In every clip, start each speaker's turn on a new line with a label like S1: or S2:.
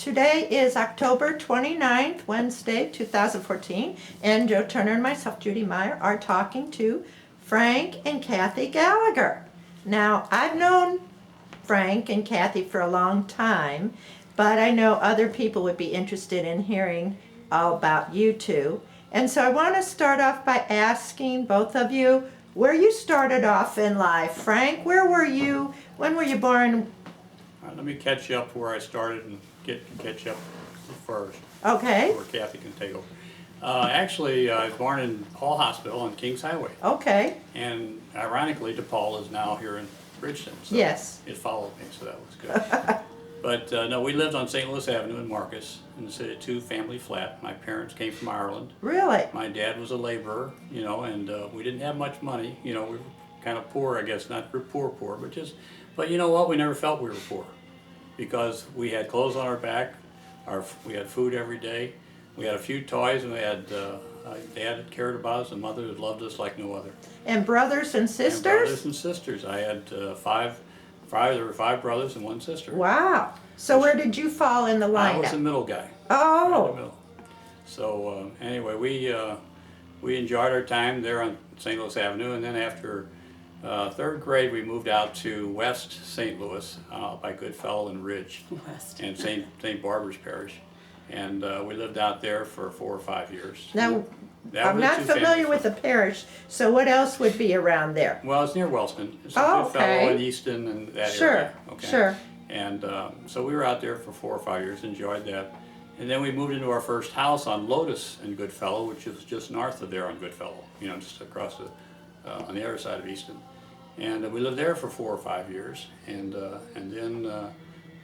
S1: Today is October 29th, Wednesday, 2014, and Joe Turner and myself, Judy Meyer, are talking to Frank and Kathy Gallagher. Now, I've known Frank and Kathy for a long time, but I know other people would be interested in hearing all about you two. And so I want to start off by asking both of you where you started off in life. Frank, where were you? When were you born?
S2: Let me catch you up where I started and catch you up first.
S1: Okay.
S2: Where Kathy can take over. Actually, I was born in Hall Hospital on Kings Highway.
S1: Okay.
S2: And ironically, DePaul is now here in Bridgeton. So
S1: Yes.
S2: it followed me, so that was good. But no, we lived on St. Louis Avenue in Marcus in the city, two-family flat. My parents came from Ireland.
S1: Really?
S2: My dad was a laborer, and we didn't have much money. We were kind of poor, I guess, not poor, but you know what? We never felt we were poor because we had clothes on our back, we had food every day, we had a few toys, and we had dad that cared about us, and mother that loved us like no other.
S1: And brothers and sisters?
S2: And brothers and sisters. I had there were 5 brothers and 1 sister.
S1: Wow. So where did you fall in the lineup?
S2: I was the middle guy.
S1: Oh.
S2: Right in the middle. So anyway, we enjoyed our time there on St. Louis Avenue, and then after 3rd grade, we moved out to West St. Louis by Goodfellow and Ridge, and St. Barbara's Parish, and we lived out there for 4 or 5 years.
S1: Now,
S2: That
S1: I'm
S2: was
S1: not familiar with the parish, so what else would be around there?
S2: Well, it's near Wellston. It's
S1: Oh,
S2: Goodfellow
S1: okay.
S2: and Easton and that
S1: Sure,
S2: area. Okay.
S1: sure.
S2: And so we were out there for 4 or 5 years, enjoyed that. And then we moved into our first house on Lotus in Goodfellow, which is just north of there on Goodfellow, just across on the other side of Easton. And we lived there for 4 or 5 years. And then,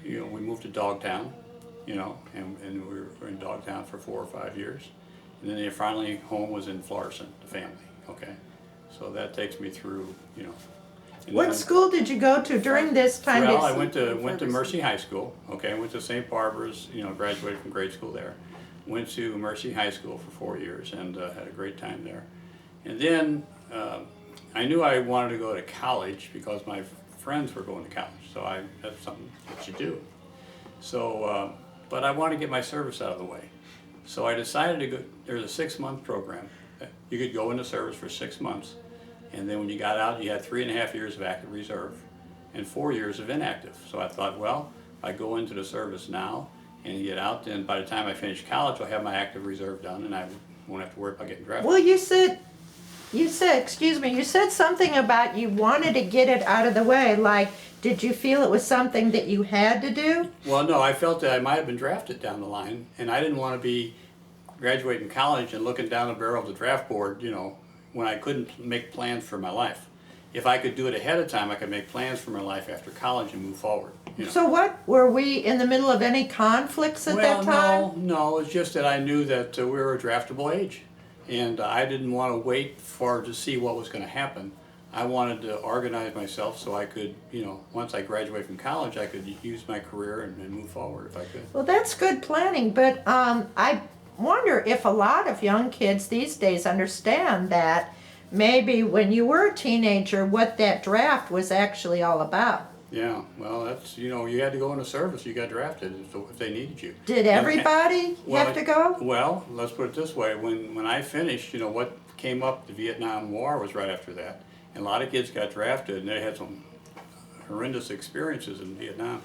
S2: we moved to Dogtown, and we were in Dogtown for 4 or 5 years. And then finally home was in Florissant, the family, okay? So that takes me through, and
S1: What
S2: then-
S1: school did you go to during this time?
S2: Well, I went to Mercy High School, okay, went to St. Barbara's, graduated from grade school there. Went to Mercy High School for 4 years and had a great time there. And then I knew I wanted to go to college because my friends were going to college, so that's something that you do. So, but I wanted to get my service out of the way. So I decided to go, there's a 6-month program. You could go into service for 6 months, and then when you got out, you had 3.5 years of active reserve and 4 years of inactive. So I thought, well, I go into the service now and get out, then by the time I finish college, I'll have my active reserve done and I won't have to worry about getting drafted.
S1: Well, you said, you said something about you wanted to get it out of the way. Like, did you feel it was something that you had to do?
S2: Well, no, I felt that I might have been drafted down the line, and I didn't want to be graduating college and looking down the barrel of the draft board, when I couldn't make plans for my life. If I could do it ahead of time, I could make plans for my life after college and move forward.
S1: So what, were we in the middle of any conflicts at that time?
S2: No, it's just that I knew that we were a draftable age, and I didn't want to wait to see what was going to happen. I wanted to organize myself so I could, once I graduate from college, I could use my career and move forward if I could.
S1: Well, that's good planning, but I wonder if a lot of young kids these days understand that maybe when you were a teenager, what that draft was actually all about.
S2: Yeah, well, that's, you had to go into service, you got drafted if they needed you.
S1: Did everybody have to go?
S2: Well, let's put it this way, when I finished, what came up, the Vietnam War was right after that. And a lot of kids got drafted, and they had some horrendous experiences in Vietnam.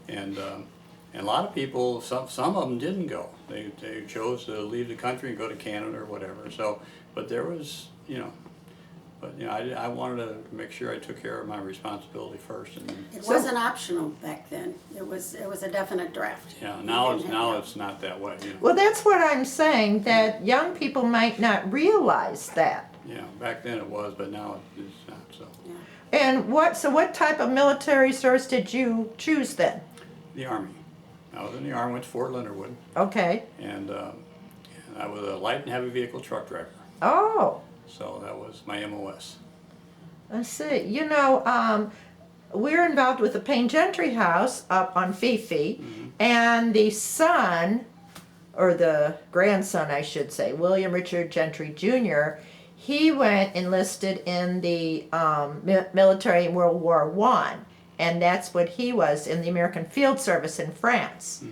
S2: And a lot of people, some of them didn't go. They chose to leave the country and go to Canada or whatever. So, but there was, I wanted to make sure I took care of my responsibility first. And then,
S3: It wasn't optional back then. It was a definite draft.
S2: yeah, now it's not that way.
S1: Well, that's what I'm saying, that young people might not realize that.
S2: Yeah, back then it was, but now it's not. So
S3: Yeah.
S1: And what type of military service did you choose then?
S2: the Army. I was in the Army, went to Fort Leonard Wood,
S1: Okay.
S2: and I was a light and heavy vehicle truck driver.
S1: Oh,
S2: So that was my MOS.
S1: I see. We're involved with the Payne Gentry House up on Fifi, and the son, or the grandson, I should say, William Richard Gentry Jr., he enlisted in the military in World War I, and that's what he was in the American Field Service in France.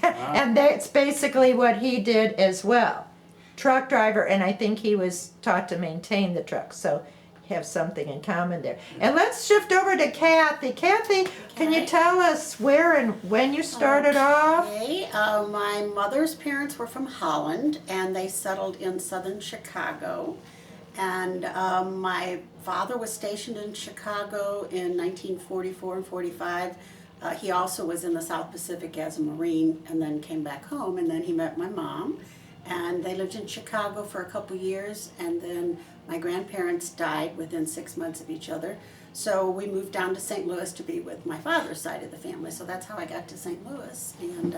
S1: And that's basically what he did as well. Truck driver, and I think he was taught to maintain the truck, so you have something in common there. And let's shift over to Kathy. Kathy, can you
S3: Okay.
S1: tell us where and when you started off?
S3: Okay, my mother's parents were from Holland, and they settled in southern Chicago. And my father was stationed in Chicago in 1944 and 45. He also was in the South Pacific as a Marine, and then came back home, and then he met my mom. And they lived in Chicago for a couple years, and then my grandparents died within 6 months of each other. So we moved down to St. Louis to be with my father's side of the family. So that's how I got to St. Louis. And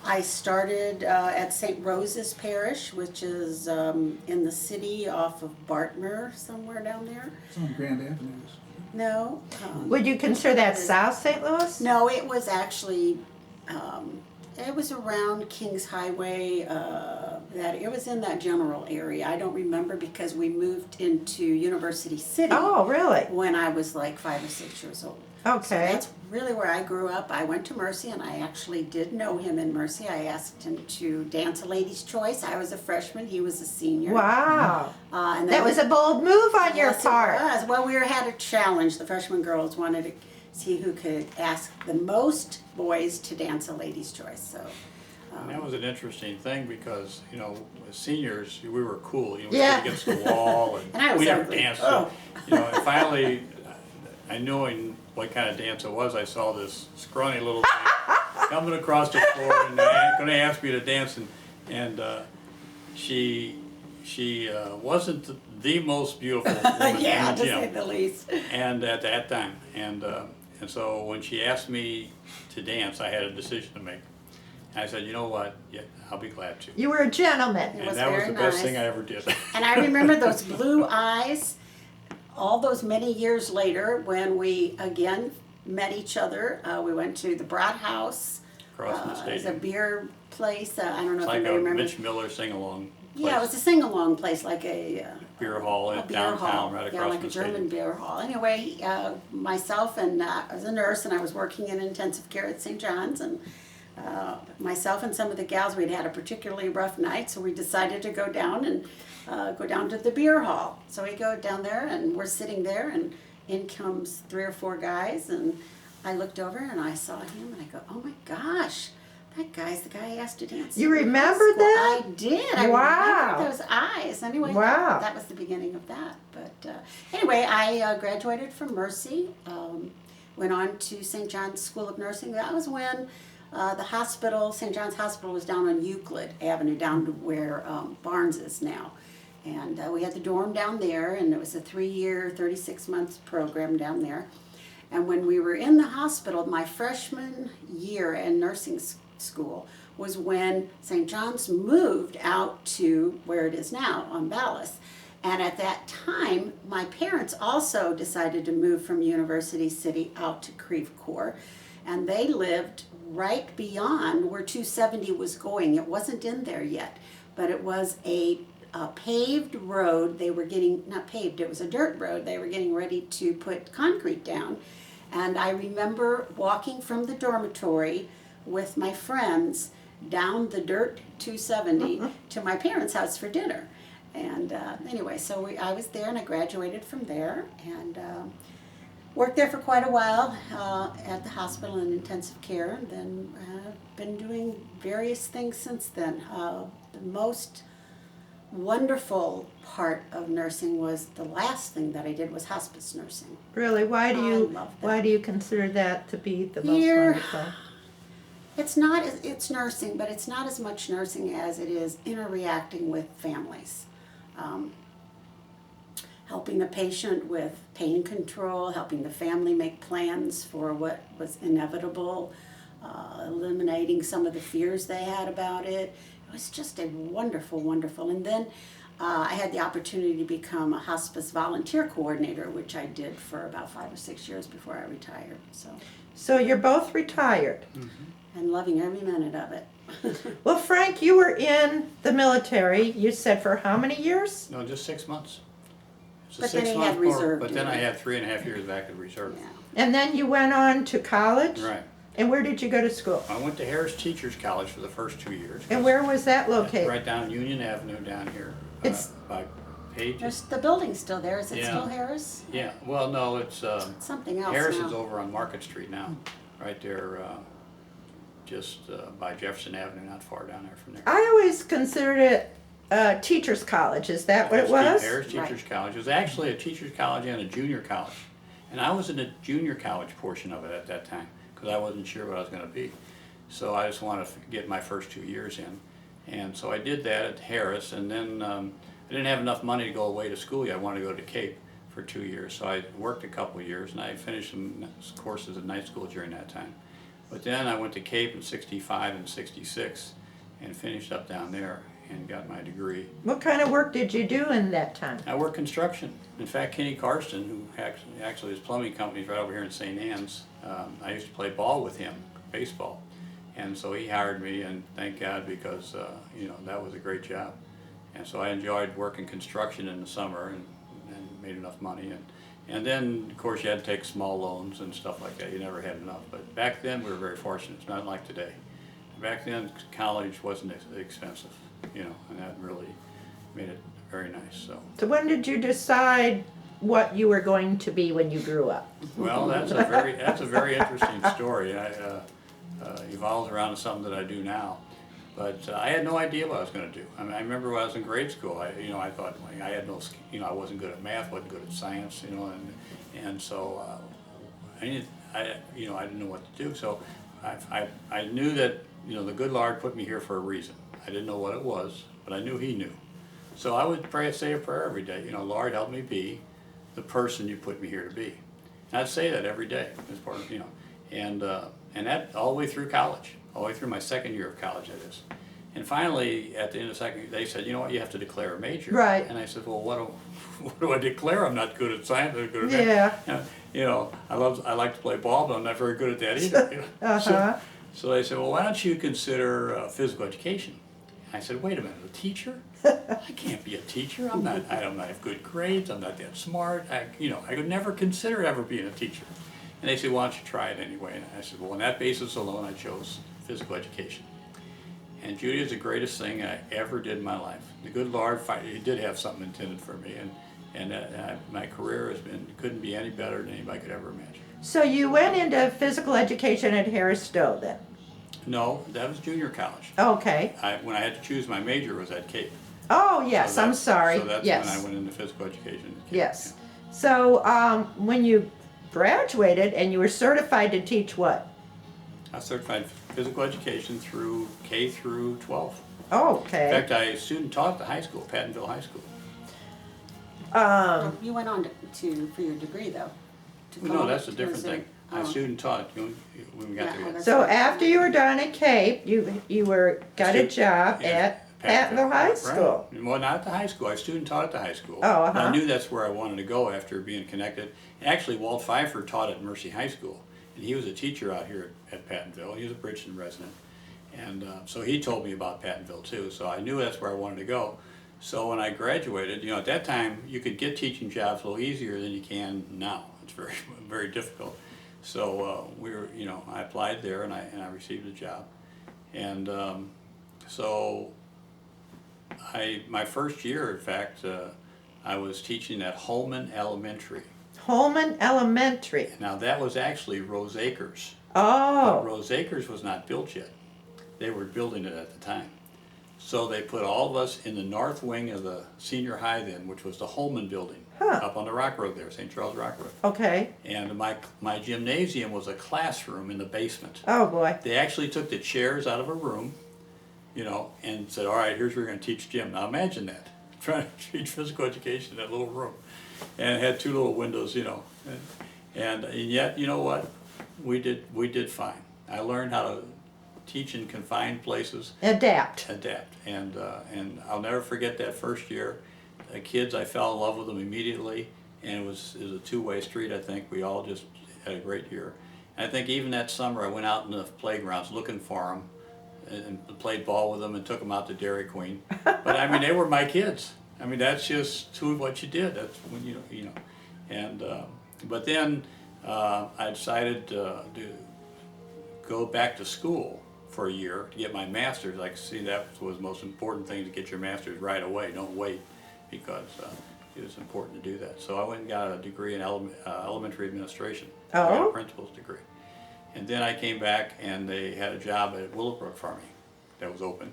S3: I started at St. Rose's Parish, which is in the city off of Bartmer, somewhere down there.
S4: It's on Grand Avenues.
S3: No.
S1: Would you consider that South St. Louis?
S3: No, it was actually, it was around Kings Highway, that it was in that general area. I don't remember because we moved into University City
S1: Oh, really?
S3: when I was like 5 or 6 years old. So
S1: Okay.
S3: that's really where I grew up. I went to Mercy, and I actually did know him in Mercy. I asked him to dance a lady's choice. I was a freshman, he was a senior.
S1: Wow.
S3: And
S1: That was a bold move on your
S3: Yes, it
S1: part.
S3: was. Well, we had a challenge. The freshman girls wanted to see who could ask the most boys to dance a lady's choice. So,
S2: And that was an interesting thing because, you know, as seniors, we were cool. You know, we
S1: Yeah.
S2: stood against the wall
S3: And I was
S2: we never
S3: ugly.
S2: danced.
S3: Oh.
S2: You know, and finally, I knowing what kind of dance it was, I saw this scrawny little thing coming across the floor and going to ask me to dance. And she wasn't the most beautiful woman
S3: yeah,
S2: in
S3: to
S2: the
S3: say
S2: gym.
S3: the least.
S2: And at that time, and so when she asked me to dance, I had a decision to make. And I said, you know what? Yeah, I'll be glad to.
S1: You were a gentleman.
S2: And
S3: was
S2: that was
S3: very
S2: the best
S3: nice.
S2: thing I ever did.
S3: And I remember those blue eyes, all those many years later when we again met each other. We went to the Broad House.
S2: Across from the
S3: It was a
S2: stadium.
S3: beer place. I don't know
S2: It's
S3: if
S2: like
S3: you
S2: a
S3: remember.
S2: Mitch Miller sing-along
S3: Yeah, it was
S2: place.
S3: a sing-along place, like a
S2: Beer hall
S3: a
S2: in
S3: beer
S2: downtown,
S3: hall.
S2: right
S3: Yeah,
S2: across
S3: like
S2: from
S3: a
S2: the
S3: German
S2: stadium.
S3: beer hall. Anyway, myself and I was a nurse, and I was working in intensive care at St. John's, and myself and some of the gals, we'd had a particularly rough night, so we decided to go down and go down to the beer hall. So we go down there, and we're sitting there, and in comes 3 or 4 guys, and I looked over and I saw him, and I go, oh my gosh, that guy's the guy I asked to dance.
S1: You
S3: in high
S1: remember
S3: school."
S1: that?
S3: I did. I
S1: Wow.
S3: remember those eyes. Anyway,
S1: Wow.
S3: that was the beginning of that. But anyway, I graduated from Mercy, went on to St. John's School of Nursing. That was when the hospital, St. John's Hospital, was down on Euclid Avenue, down to where Barnes is now. And we had the dorm down there, and it was a 3-year, 36-month program down there. And when we were in the hospital, my freshman year in nursing school was when St. John's moved out to where it is now on Ballas. And at that time, my parents also decided to move from University City out to Creve Coeur. And they lived right beyond where 270 was going. It wasn't in there yet, but it was a paved road. They were getting, not paved, it was a dirt road. They were getting ready to put concrete down. And I remember walking from the dormitory with my friends down the dirt 270 to my parents' house for dinner. And anyway, so I was there, and I graduated from there, and worked there for quite a while at the hospital in intensive care, and then been doing various things since then. The most wonderful part of nursing was the last thing that I did was hospice nursing.
S1: Really? Why do
S3: I
S1: you
S3: love that.
S1: why do you consider that to be the most
S3: Here-
S1: wonderful?
S3: It's not, it's nursing, but it's not as much nursing as it is interacting with families. Helping the patient with pain control, helping the family make plans for what was inevitable, eliminating some of the fears they had about it. It was just a wonderful, wonderful. And then I had the opportunity to become a hospice volunteer coordinator, which I did for about 5 or 6 years before I retired.
S1: So you're both retired.
S3: And loving every minute of it.
S1: Well, Frank, you were in the military. You said for how many years?
S2: No, just 6 months. It's a
S3: But then he
S2: 6-month
S3: had reserve
S2: But then I
S3: duty.
S2: had 3.5 years back in reserve.
S3: Yeah.
S1: And then you went on to college?
S2: Right.
S1: And where did you go to school?
S2: I went to Harris Teachers College for the first 2 years.
S1: And where was that located?
S2: Right down Union Avenue down here.
S1: It's-
S2: By Page.
S3: There's the building's still there. Is it
S2: Yeah.
S3: still Harris?
S2: Yeah, well, no, it's,
S3: Something else
S2: Harris
S3: now.
S2: is over on Market Street now, right there, just by Jefferson Avenue, not far down there from there.
S1: I always considered it a teacher's college. Is that what it was?
S2: Harris Teachers College. It was actually a teacher's college and a junior college. And I was in the junior college portion of it at that time, because I wasn't sure what I was gonna be. So I just wanted to get my first 2 years in. And so I did that at Harris, and then I didn't have enough money to go away to school yet. I wanted to go to Cape for 2 years. So I worked a couple of years, and I finished some courses at night school during that time. But then I went to Cape in '65 and '66 and finished up down there and got my degree.
S1: What kind of work did you do in that time?
S2: I worked construction. In fact, Kenny Karsten, who actually his plumbing company is right over here in St. Anne's, I used to play ball with him, baseball. And so he hired me, and thank God, because you know, that was a great job. And so I enjoyed working construction in the summer and made enough money. And then, of course, you had to take small loans and stuff like that. You never had enough. But back then, we were very fortunate. It's not like today. Back then, college wasn't expensive, you know, and that really made it very nice.
S1: So when did you decide what you were going to be when you grew up?
S2: Well, that's a very interesting story. Evolves around to something that I do now. But I had no idea what I was going to do. I mean, I remember when I was in grade school. I thought, like, I had no, I wasn't good at math, wasn't good at science, you know, and so I didn't know what to do. So I knew that, you know, the good Lord put me here for a reason. I didn't know what it was, but I knew He knew. So I would say a prayer every day. You know, Lord, help me be the person You put me here to be. And I'd say that every day as part of, you know, and that all the way through college. All the way through my second year of college, that is. And finally, at the end of the second year, they said, you know what, you have to declare a major.
S1: Right.
S2: And I said, well, what do I declare? I'm not good at science, I'm good at
S1: Yeah.
S2: math. You know, I like to play ball, but I'm not very good at that either. You know? So they said, well, why don't you consider physical education? I said, wait a minute, a teacher? I can't be a teacher. I don't have good grades. I'm not that smart. I could never consider ever being a teacher. And they said, why don't you try it anyway? And I said, well, on that basis alone, I chose physical education. And Judy is the greatest thing I ever did in my life. The good Lord, He did have something intended for me, and my career couldn't be any better than anybody could ever imagine.
S1: So you went into physical education at Harris Stowe then?
S2: No, that was junior college.
S1: Okay.
S2: When I had to choose my major was at Cape.
S1: Oh, yes, I'm sorry.
S2: So that's
S1: yes.
S2: when I went into physical education at Cape.
S1: Yes. So when you graduated and you were certified to teach what?
S2: I was certified physical education through K through 12.
S1: Oh, okay.
S2: In fact, I student taught at the high school, Pattonville High School.
S3: You went on for your degree, though.
S2: No, that's a different thing. I
S3: Oh.
S2: student taught when we got
S3: Yeah,
S2: together.
S3: that's
S1: So
S3: right.
S1: after you were done at Cape, you got a job
S2: Yeah,
S1: at Pattonville High
S2: right.
S1: School.
S2: Well, not at the high school. I student taught at the high school.
S1: Oh,
S2: But I
S1: uh-huh.
S2: knew that's where I wanted to go after being connected. Actually, Walt Pfeiffer taught at Mercy High School, and he was a teacher out here at Pattonville. He was a Bridgeton resident, and so he told me about Pattonville too. So I knew that's where I wanted to go. So when I graduated, at that time you could get teaching jobs a little easier than you can now. It's very, very difficult. So I applied there and I received a job, and so my first year, in fact, I was teaching at Holman Elementary.
S1: Holman Elementary.
S2: Now that was actually Rose Acres.
S1: Oh.
S2: But Rose Acres was not built yet. They were building it at the time. So they put all of us in the north wing of the senior high then, which was the Holman building, up on the Rock Road there, St. Charles Rock Road.
S1: Okay.
S2: And my gymnasium was a classroom in the basement.
S1: Oh boy.
S2: They actually took the chairs out of a room, and said, all right, here's where we're going to teach gym. Now imagine that, trying to teach physical education in that little room. And it had two little windows, and yet, you know what? We did fine. I learned how to teach in confined places.
S1: Adapt.
S2: And I'll never forget that first year. The kids, I fell in love with them immediately, and it was a two-way street. I think we all just had a great year. And I think even that summer I went out in the playgrounds looking for them and played ball with them and took them out to Dairy Queen. But I mean, they were my kids. I mean, that's just what you did. That's when and but then I decided to go back to school for a year to get my master's. I could see that was the most important thing, to get your master's right away. Don't wait, because it was important to do that. So I went and got a degree in elementary administration. I got a
S1: Oh.
S2: principal's degree. And then I came back and they had a job at Willowbrook for me that was open.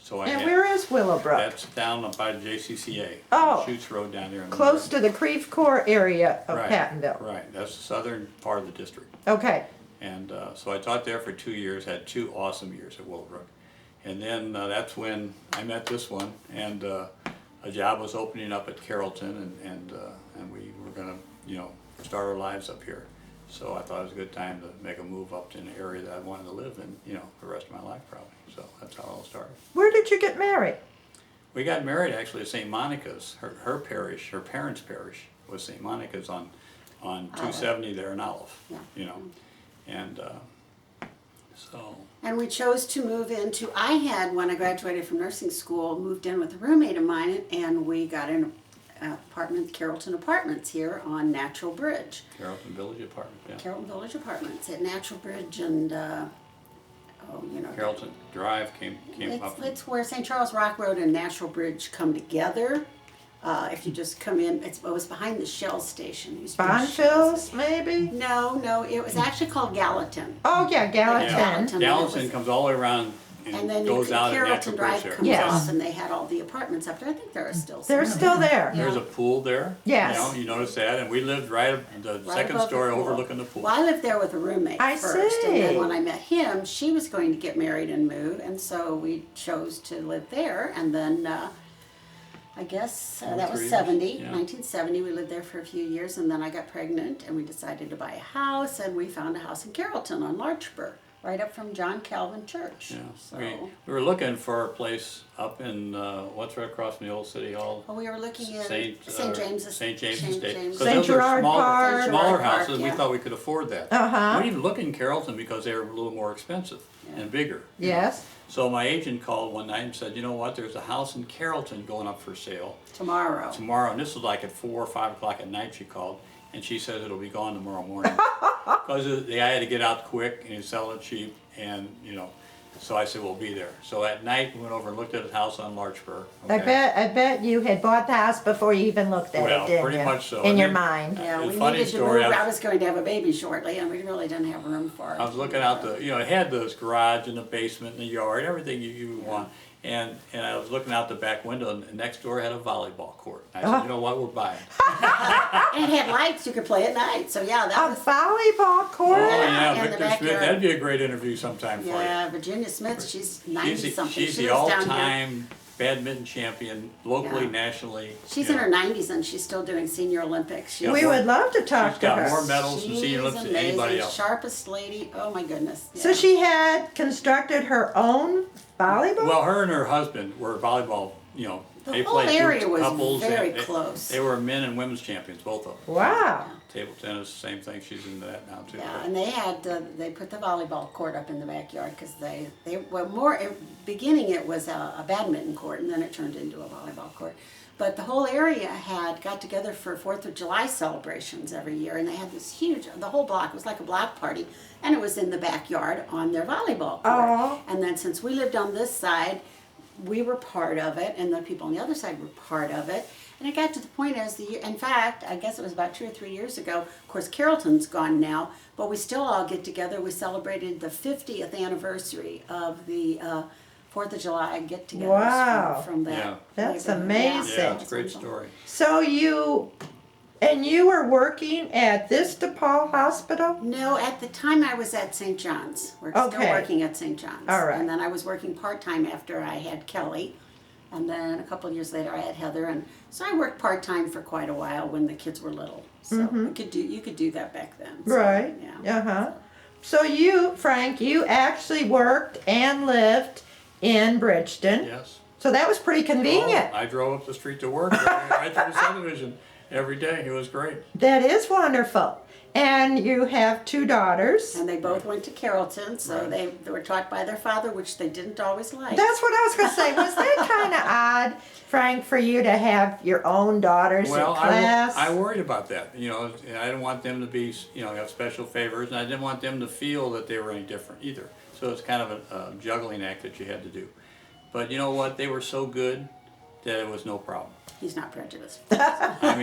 S2: So I
S1: And
S2: had,
S1: where is Willowbrook?
S2: that's down by the JCCA.
S1: Oh.
S2: Shoots Road down there. In
S1: Close to the Creve Coeur area of
S2: Right,
S1: Pattonville.
S2: Right, that's the southern part of the district.
S1: Okay.
S2: And so I taught there for 2 years, had 2 awesome years at Willowbrook. And then that's when I met this one, and a job was opening up at Carrollton, and we were gonna, start our lives up here. So I thought it was a good time to make a move up to an area that I wanted to live in, the rest of my life probably. So that's how it all started.
S1: Where did you get married?
S2: We got married actually at St. Monica's. Her parish, her parents' parish was St. Monica's on 270 there in Olive, And so,
S3: And we chose to move into, I had, when I graduated from nursing school, moved in with a roommate of mine, and we got an apartment, Carrollton Apartments here on Natural Bridge.
S2: Carrollton Village Apartment, yeah.
S3: Carrollton Village Apartments at Natural Bridge and,
S2: Carrollton Drive came up.
S3: It's where St. Charles Rock Road and Natural Bridge come together. If you just come in, it was behind the Shell station. It used to be Shell's.
S1: Bonfils, maybe?
S3: No, it was actually called Gallatin.
S1: Oh, yeah, Gallatin.
S3: Gallatin.
S2: Gallatin comes all the way around
S3: And
S2: and
S3: then
S2: goes out at
S3: Carrollton
S2: Natural
S3: Drive
S2: Bridge
S3: comes
S2: there.
S1: Yes.
S3: off, and they had all the apartments up there. I think there are still some.
S1: They're still there.
S3: Yeah.
S2: There's a pool there.
S1: Yes.
S2: You notice that, and we lived right up the
S3: Right
S2: second
S3: above the
S2: story
S3: pool.
S2: overlooking the pool.
S3: Well, I lived there with a roommate
S1: I
S3: first, and
S1: see.
S3: then when I met him, she was going to get married and move, and so we chose to live there. And then I guess that
S2: 3
S3: was
S2: years,
S3: 70,
S2: yeah.
S3: 1970. We lived there for a few years, and then I got pregnant, and we decided to buy a house, and we found a house in Carrollton on Larchburg, right up from John Calvin Church.
S2: Yeah,
S3: So
S2: we were looking for a place up in, what's right across from the old city hall?
S3: we were looking in
S2: St.
S3: James's.
S2: St. James's
S3: St.
S2: State.
S3: James.
S2: 'Cause
S1: St.
S2: those were
S1: Gerard Park.
S3: St.
S2: Smaller
S3: Gerard Park,
S2: houses, we
S3: yeah.
S2: thought we could afford that.
S1: Uh-huh.
S2: We didn't even look in Carrollton because they were a little more expensive and bigger.
S1: Yes.
S2: So my agent called one night and said, you know what, there's a house in Carrollton going up for sale
S3: Tomorrow.
S2: tomorrow, and this was like at 4 or 5 o'clock at night she called, and she said it'll be gone tomorrow morning. Because the guy had to get out quick and he'd sell it cheap, and so I said, we'll be there. So at night, we went over and looked at his house on Larchburg.
S1: I
S2: okay?
S1: bet you had bought the house before you even looked at
S2: Well,
S1: it, didn't
S2: pretty
S1: you?
S2: much so.
S1: In
S2: And
S1: your
S2: then-
S1: mind.
S3: Yeah,
S2: The
S3: we
S2: funny
S3: needed to
S2: story,
S3: move.
S2: I
S3: I was going to have a baby shortly, and we really didn't have room for it.
S2: I was looking out it had this garage and the basement and the yard, everything you would want. And I was looking out the back window, and next door had a volleyball court. I said, you know what, we're buying.
S3: And it had lights you could play at night, so yeah, that
S1: A
S3: was.
S1: volleyball court?
S2: Oh,
S3: Yeah,
S2: yeah,
S3: in the
S2: Victor Smith,
S3: backyard.
S2: that'd be a great interview sometime for you.
S3: Yeah, Virginia Smith, she's 90
S2: She's
S3: something.
S2: she's
S3: She
S2: the
S3: lives down here.
S2: all-time badminton champion, locally,
S3: Yeah.
S2: nationally.
S3: She's
S2: you
S3: in her
S2: know.
S3: 90s and she's still doing senior Olympics. She's,
S2: Yeah,
S1: We would love to talk
S2: She's
S1: to
S2: got
S1: her.
S2: more medals and senior Olympics than anybody
S3: amazing,
S2: else.
S3: sharpest lady. Oh my goodness.
S1: So
S3: yeah.
S1: she had constructed her own volleyball?
S2: Well, her and her husband were volleyball,
S3: The
S2: they
S3: whole
S2: played two
S3: area was
S2: couples.
S3: very
S2: and
S3: close.
S2: They were men and women's champions, both of them.
S1: Wow.
S2: Table tennis, same thing, she's into that now too.
S3: Yeah, and they had they put the volleyball court up in the backyard because they were more. Beginning it was a badminton court, and then it turned into a volleyball court. But the whole area had got together for 4th of July celebrations every year, and they had this huge. The whole block was like a block party, and it was in the backyard on their volleyball court.
S1: Oh.
S3: And then since we lived on this side, we were part of it, and the people on the other side were part of it. And it got to the point as the year, in fact, I guess it was about 2 or 3 years ago, of course Carrollton's gone now, but we still all get together. We celebrated the 50th anniversary of the 4th of July get-togethers
S1: Wow.
S3: from that.
S2: Yeah.
S1: That's
S3: neighborhood.
S1: amazing.
S2: Yeah, it's a great story.
S1: So you were working at this DePaul hospital?
S3: No, at the time I was at St. John's. We're still
S1: Okay.
S3: working at St. John's.
S1: All right.
S3: And then I was working part-time after I had Kelly. And then a couple of years later I had Heather. And so I worked part-time for quite a while when the kids were little. So you could do that back then. So,
S1: Right.
S3: Yeah.
S1: Uh-huh. So you, Frank, you actually worked and lived in Bridgeton.
S2: Yes.
S1: So that was pretty convenient.
S2: Oh, I drove up the street to work, right through the subdivision every day. It was great.
S1: That is wonderful. And you have 2 daughters.
S3: And they both went to Carrollton, so
S2: Right.
S3: they were taught by their father, which they didn't always like.
S1: That's what I was going to say. Was that kind of odd, Frank, for you to have your own daughters
S2: Well,
S1: in class?
S2: I worried about that. You know, I didn't want them to be, you know, have special favors, and I didn't want them to feel that they were any different either. So it's kind of a juggling act that you had to do. But you know what? They were so good that it was no problem.
S3: He's not prejudiced.
S2: I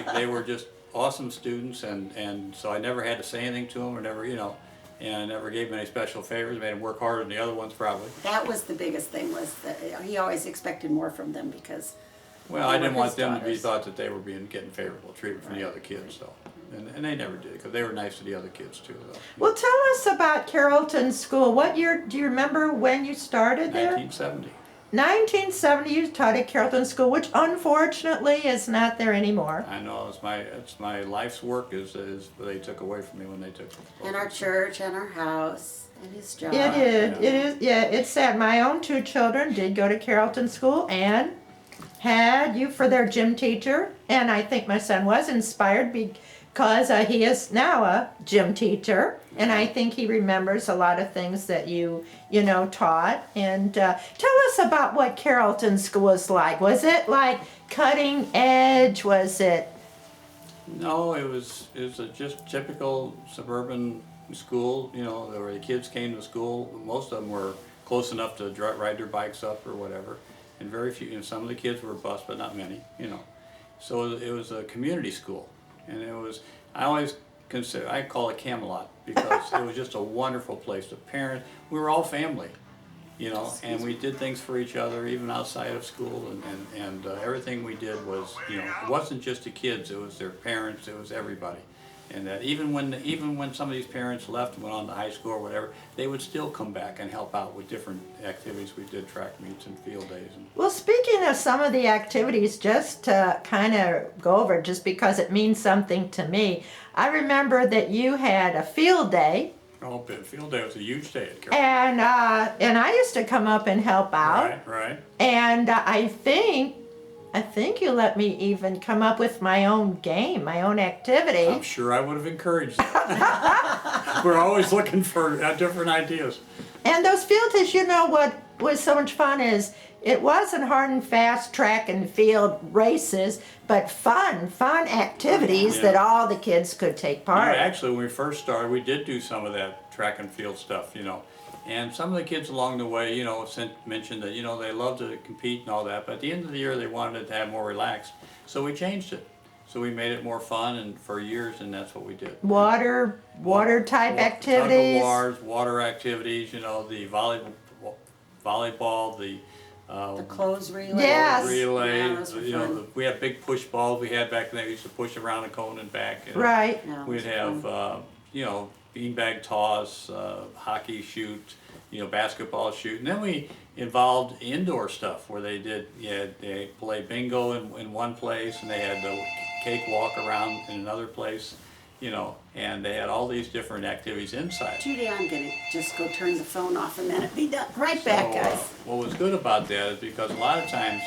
S2: mean, they were just awesome students, and so I never had to say anything to them, or never, you know, and I never gave them any special favors. Made them work harder than the other ones probably.
S3: That was the biggest thing, was that he always expected more from them because
S2: Well, I
S3: they
S2: didn't
S3: were
S2: want
S3: his
S2: them to be
S3: daughters.
S2: thought that they were getting favorable treatment from the other kids, so. And they never did, because they were nice to the other kids too, though.
S1: Well, tell us about Carrollton School. What year, do you remember when you started there?
S2: 1970.
S1: 1970, you taught at Carrollton School, which unfortunately is not there anymore.
S2: I know, it's my life's work is they took away from me when they took.
S3: and our church and our house and his job.
S1: It is, yeah, it's sad. My own 2 children did go to Carrollton School and had you for their gym teacher. And I think my son was inspired because he is now a gym teacher. And I think he remembers a lot of things that you know, taught. And tell us about what Carrollton School was like. Was it like cutting edge? Was it?
S2: No, it was a just typical suburban school, you know, where the kids came to school. Most of them were close enough to ride their bikes up or whatever. And very few, you know, some of the kids were bused, but not many, you know. So it was a community school. And it was, I call it Camelot, because it was just a wonderful place. The parents, we were all family, you know, and we did things for each other, even outside of school, and everything we did was, you know, it wasn't just the kids, it was their parents, it was everybody. And that even when some of these parents left and went on to high school or whatever, they would still come back and help out with different activities. We did track meets and field days.
S1: Well, speaking of some of the activities, just to kind of go over, just because it means something to me, I remember that you had a field day,
S2: Oh, field day was a huge day at Carrollton.
S1: and I used to come up and help out,
S2: Right.
S1: and I think you let me even come up with my own game, my own activity.
S2: I'm sure I would have encouraged that. We're always looking for different ideas.
S1: And those field days, you know what was so much fun is it wasn't hard and fast track and field races, but fun activities
S2: Yeah.
S1: that all the kids could take part in.
S2: Actually, when we first started, we did do some of that track and field stuff, you know. And some of the kids along the way, you know, mentioned that, you know, they love to compete and all that, but at the end of the year they wanted it to have more relaxed. So we changed it. So we made it more fun, and for years, and that's what we did.
S1: Water type
S2: Tug
S1: activities.
S2: of wars, water activities, you know, the volleyball, the
S3: Clothes relay.
S1: Yes.
S2: relay,
S3: Yeah, those were
S2: you know,
S3: fun.
S2: we had big push balls we had back then. We used to push around a cone and back. You know.
S1: Right.
S3: Yeah,
S2: We'd
S3: those were
S2: have,
S3: fun.
S2: you know, beanbag toss, hockey shoot, you know, basketball shoot. And then we involved indoor stuff where they play bingo in one place, and they had the cake walk around in another place, you know, and they had all these different activities inside.
S3: Judy, I'm gonna just go turn the phone off a minute. Be done. Right back,
S2: So,
S3: guys.
S2: what was good about that is because a lot of times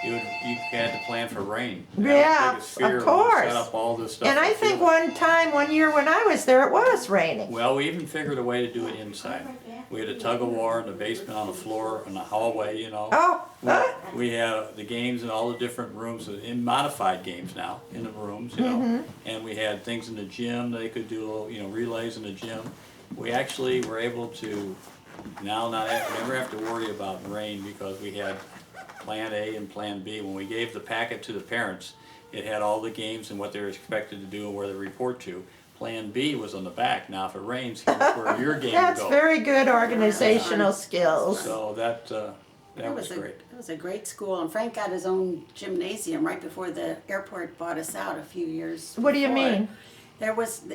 S2: you had to plan for rain. That was the
S1: Yeah,
S2: biggest fear
S1: of
S2: when we
S1: course.
S2: Set up all this stuff.
S1: And I
S2: for
S1: think
S2: field.
S1: one year when I was there, it was raining.
S2: Well, we even figured a way to do it inside. We had a tug of war in the basement on the floor in the hallway, you know.
S1: Oh,
S2: We had the games in all the different rooms, in modified games now, in the rooms, you know. And we had things in the gym, they could do little, you know, relays in the gym. We actually were able to now never have to worry about rain because we had Plan A and Plan B. When we gave the packet to the parents, it had all the games and what they were expected to do and where they report to. Plan B was on the back. Now, if it rains, here's where your game
S1: that's
S2: will go.
S1: very good organizational skills.
S2: So that was
S3: It
S2: great.
S3: was a great school, and Frank got his own gymnasium right before the airport bought us out a few years.
S1: What do you
S3: before.
S1: mean?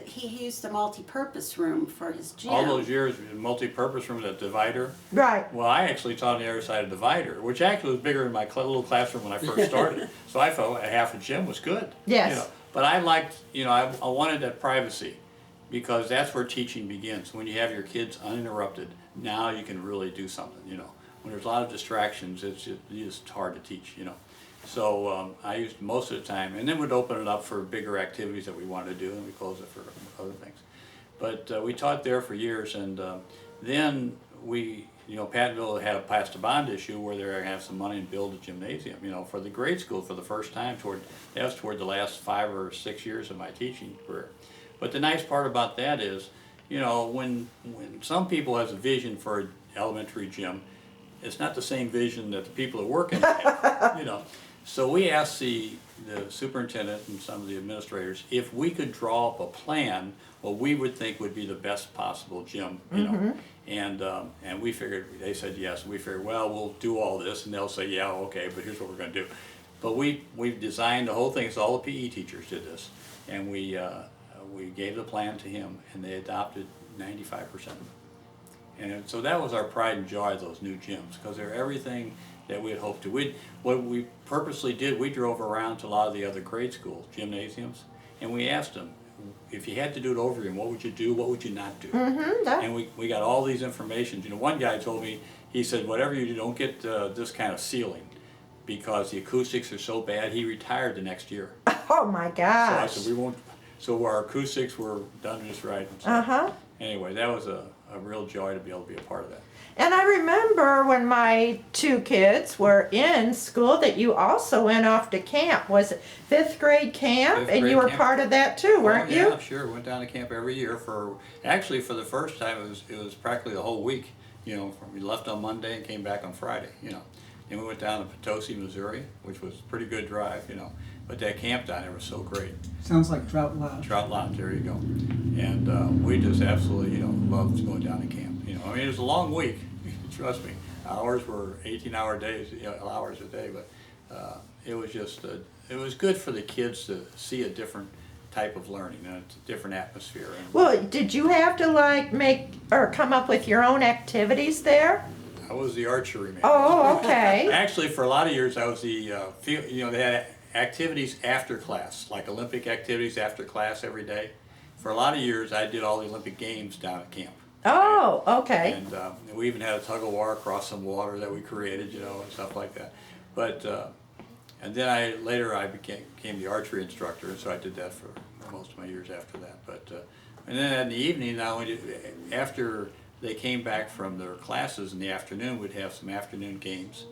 S3: He used a multi-purpose room for his gym.
S2: All those years, multi-purpose room, that divider.
S1: Right.
S2: Well, I actually taught on the other side of the divider, which actually was bigger than my little classroom when I first started. So I felt a half a gym was good.
S1: Yes.
S2: You know. But I liked, you know, I wanted that privacy because that's where teaching begins. When you have your kids uninterrupted, now you can really do something, you know. When there's a lot of distractions, it's just hard to teach, you know. So I used most of the time, and then we'd open it up for bigger activities that we wanted to do, and we closed it for other things. But we taught there for years, and then we, Pattonville had passed a bond issue where they're gonna have some money and build a gymnasium, for the grade school for the first time that was toward the last 5 or 6 years of my teaching career. But the nice part about that is, when some people has a vision for an elementary gym, it's not the same vision that the people that work in it have, So we asked the superintendent and some of the administrators if we could draw up a plan what we would think would be the best possible gym, and we figured, they said yes, we figured, well, we'll do all this, and they'll say, yeah, okay, but here's what we're gonna do. But we've designed the whole thing, so all the PE teachers did this, and we gave the plan to him, and they adopted 95% of it. And so that was our pride and joy of those new gyms, because they're everything that we had hoped to. What we purposely did, we drove around to a lot of the other grade school gymnasiums, and we asked them, if you had to do it over again, what would you do, what would you not do? And we got all these information. One guy told me, he said, whatever you do, don't get this kind of ceiling, because the acoustics are so bad. He retired the next year.
S1: Oh my gosh.
S2: So I said, we won't, so our acoustics were done just right. And so, anyway, that was a real joy to be able to be a part of that.
S1: And I remember when my 2 kids were in school that you also went off to camp. Was it 5th grade camp? And you were part of that too, weren't you?
S2: Yeah, sure. Went down to camp every year actually for the first time it was practically the whole week. We left on Monday and came back on Friday, And we went down to Potosi, Missouri, which was a pretty good drive, But that camp down there was so great.
S4: Sounds like Trout Lodge.
S2: Trout Lodge, there you go. And we just absolutely, loved going down to camp. It was a long week, trust me. Hours were 18-hour days, hours a day, but it was just, it was good for the kids to see a different type of learning, and it's a different atmosphere.
S1: Well, did you have to make or come up with your own activities there?
S2: I was the archery man.
S1: Oh, okay.
S2: Actually, for a lot of years, I was the field, they had activities after class, like Olympic activities after class every day. For a lot of years, I did all the Olympic games down at camp.
S1: Oh, okay.
S2: And we even had a tug of war across some water that we created, and stuff like that. But and then later I became the archery instructor, and so I did that for most of my years after that. But and then in the evening, after they came back from their classes in the afternoon, we'd have some afternoon games.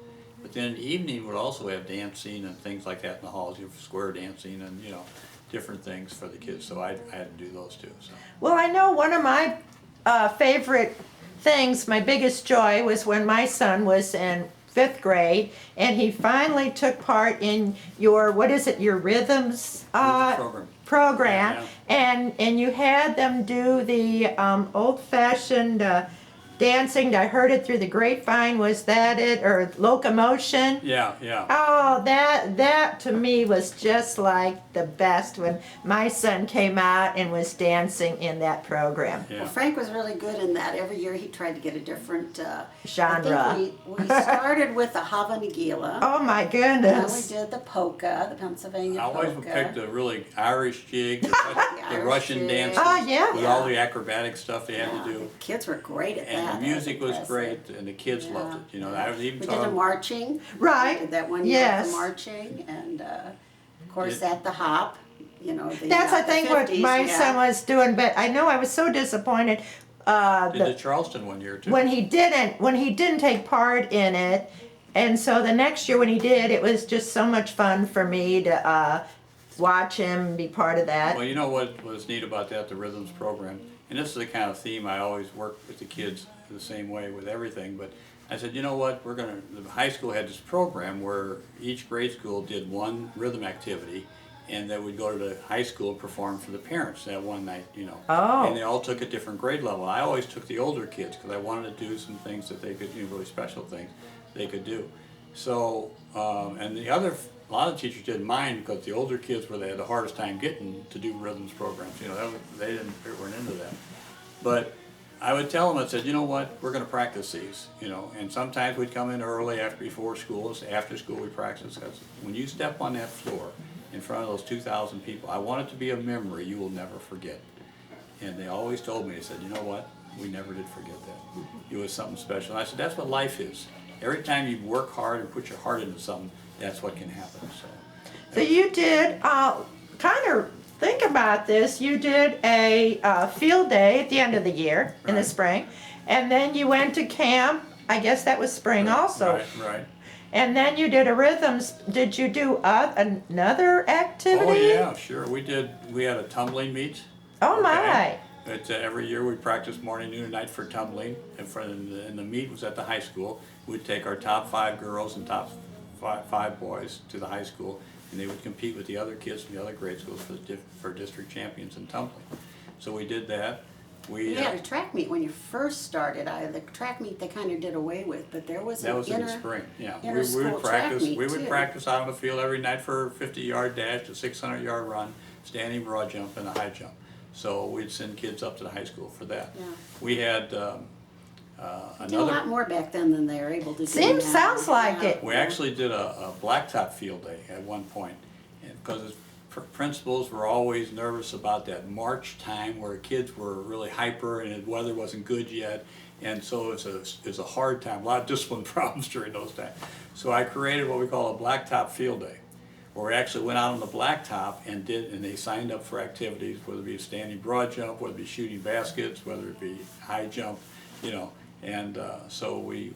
S2: But then in the evening, we'd also have dancing and things like that in the halls, square dancing and different things for the kids. So I had to do those too. So.
S1: Well, I know one of my favorite things, my biggest joy, was when my son was in 5th grade and he finally took part in your rhythms program.
S2: Yeah.
S1: And you had them do the old-fashioned dancing. I heard it through the grapevine. Was that it? Or locomotion?
S2: Yeah, yeah.
S1: Oh, that to me was just like the best when my son came out and was dancing in that program.
S2: Yeah.
S3: Well, Frank was really good in that. Every year he tried to get a different
S1: Genre.
S3: I think we started with the Hava Nagila.
S1: Oh my
S3: Then we
S1: goodness.
S3: did the polka, the Pennsylvania
S2: I always
S3: polka.
S2: picked the really Irish jig, the
S3: Irish
S2: Russian
S3: jig.
S2: dances,
S1: Oh, yeah.
S2: with all the acrobatic stuff they had to do.
S3: The kids were great at
S2: And
S3: that.
S2: the music was
S3: impressive.
S2: great, and the kids loved it. I was even
S3: We did
S2: taught
S3: the
S2: them.
S3: marching.
S1: Right.
S3: We did that one year
S1: Yes.
S3: with the marching, and of course at the hop.
S1: That's I
S3: the
S1: think what
S3: 50s,
S1: my
S3: yeah.
S1: son was doing, but I know I was so disappointed
S2: Did the Charleston one year too.
S1: when he didn't take part in it, and so the next year when he did, it was just so much fun for me to watch him be part of that.
S2: Well, you know what was neat about that, the Rhythms program, and this is the kind of theme I always work with the kids the same way with everything, but I said, you know what, the high school had this program where each grade school did one rhythm activity, and they would go to the high school and perform for the parents that one night,
S1: Oh.
S2: And they all took a different grade level. I always took the older kids because I wanted to do some things that they could, really special things they could do. So, and a lot of teachers didn't mind because the older kids they had the hardest time getting to do rhythms programs. They weren't into that. But I would tell them, I said, you know what, we're going to practice these, and sometimes we'd come in early before school. After school we practice, because when you step on that floor in front of those 2,000 people, I want it to be a memory you will never forget. And they always told me, they said, you know what, we never did forget that. It was something special. And I said, that's what life is. Every time you work hard and put your heart into something, that's what can happen, so.
S1: So you did, kind of think about this, you did a field day at the end of the year, in the
S2: Right.
S1: spring, and then you went to camp, I guess that was spring also.
S2: Right.
S1: And then you did a rhythms, did you do another activity?
S2: Oh, yeah, sure, we had a tumbling meet.
S1: Oh,
S2: Okay.
S1: my.
S2: It's, every year we practice morning, noon, and night for tumbling, and the meet was at the high school. We'd take our top 5 girls and top five boys to the high school, and they would compete with the other kids from the other grade schools for district champions in tumbling. So we did that.
S3: You had a track meet when you first started. The track meet they kind of did away with, but there was
S2: That was in the spring, yeah. We
S3: inter-school
S2: would
S3: track
S2: practice.
S3: meet
S2: We would
S3: too.
S2: practice out on the field every night for a 50-yard dash, a 600-yard run, standing broad jump, and a high jump. So we'd send kids up to the high school for that.
S3: Yeah.
S2: We had
S3: Did a
S2: another.
S3: lot more back then than they are able to do now.
S1: Sounds like
S3: Yeah.
S1: it.
S2: We actually did a blacktop field day at one point, and because principals were always nervous about that March time where kids were really hyper and the weather wasn't good yet, and so it was a hard time, a lot of discipline problems during those times. So I created what we call a blacktop field day, where we actually went out on the blacktop and they signed up for activities, whether it be a standing broad jump, whether it be shooting baskets, whether it be high jump, and so we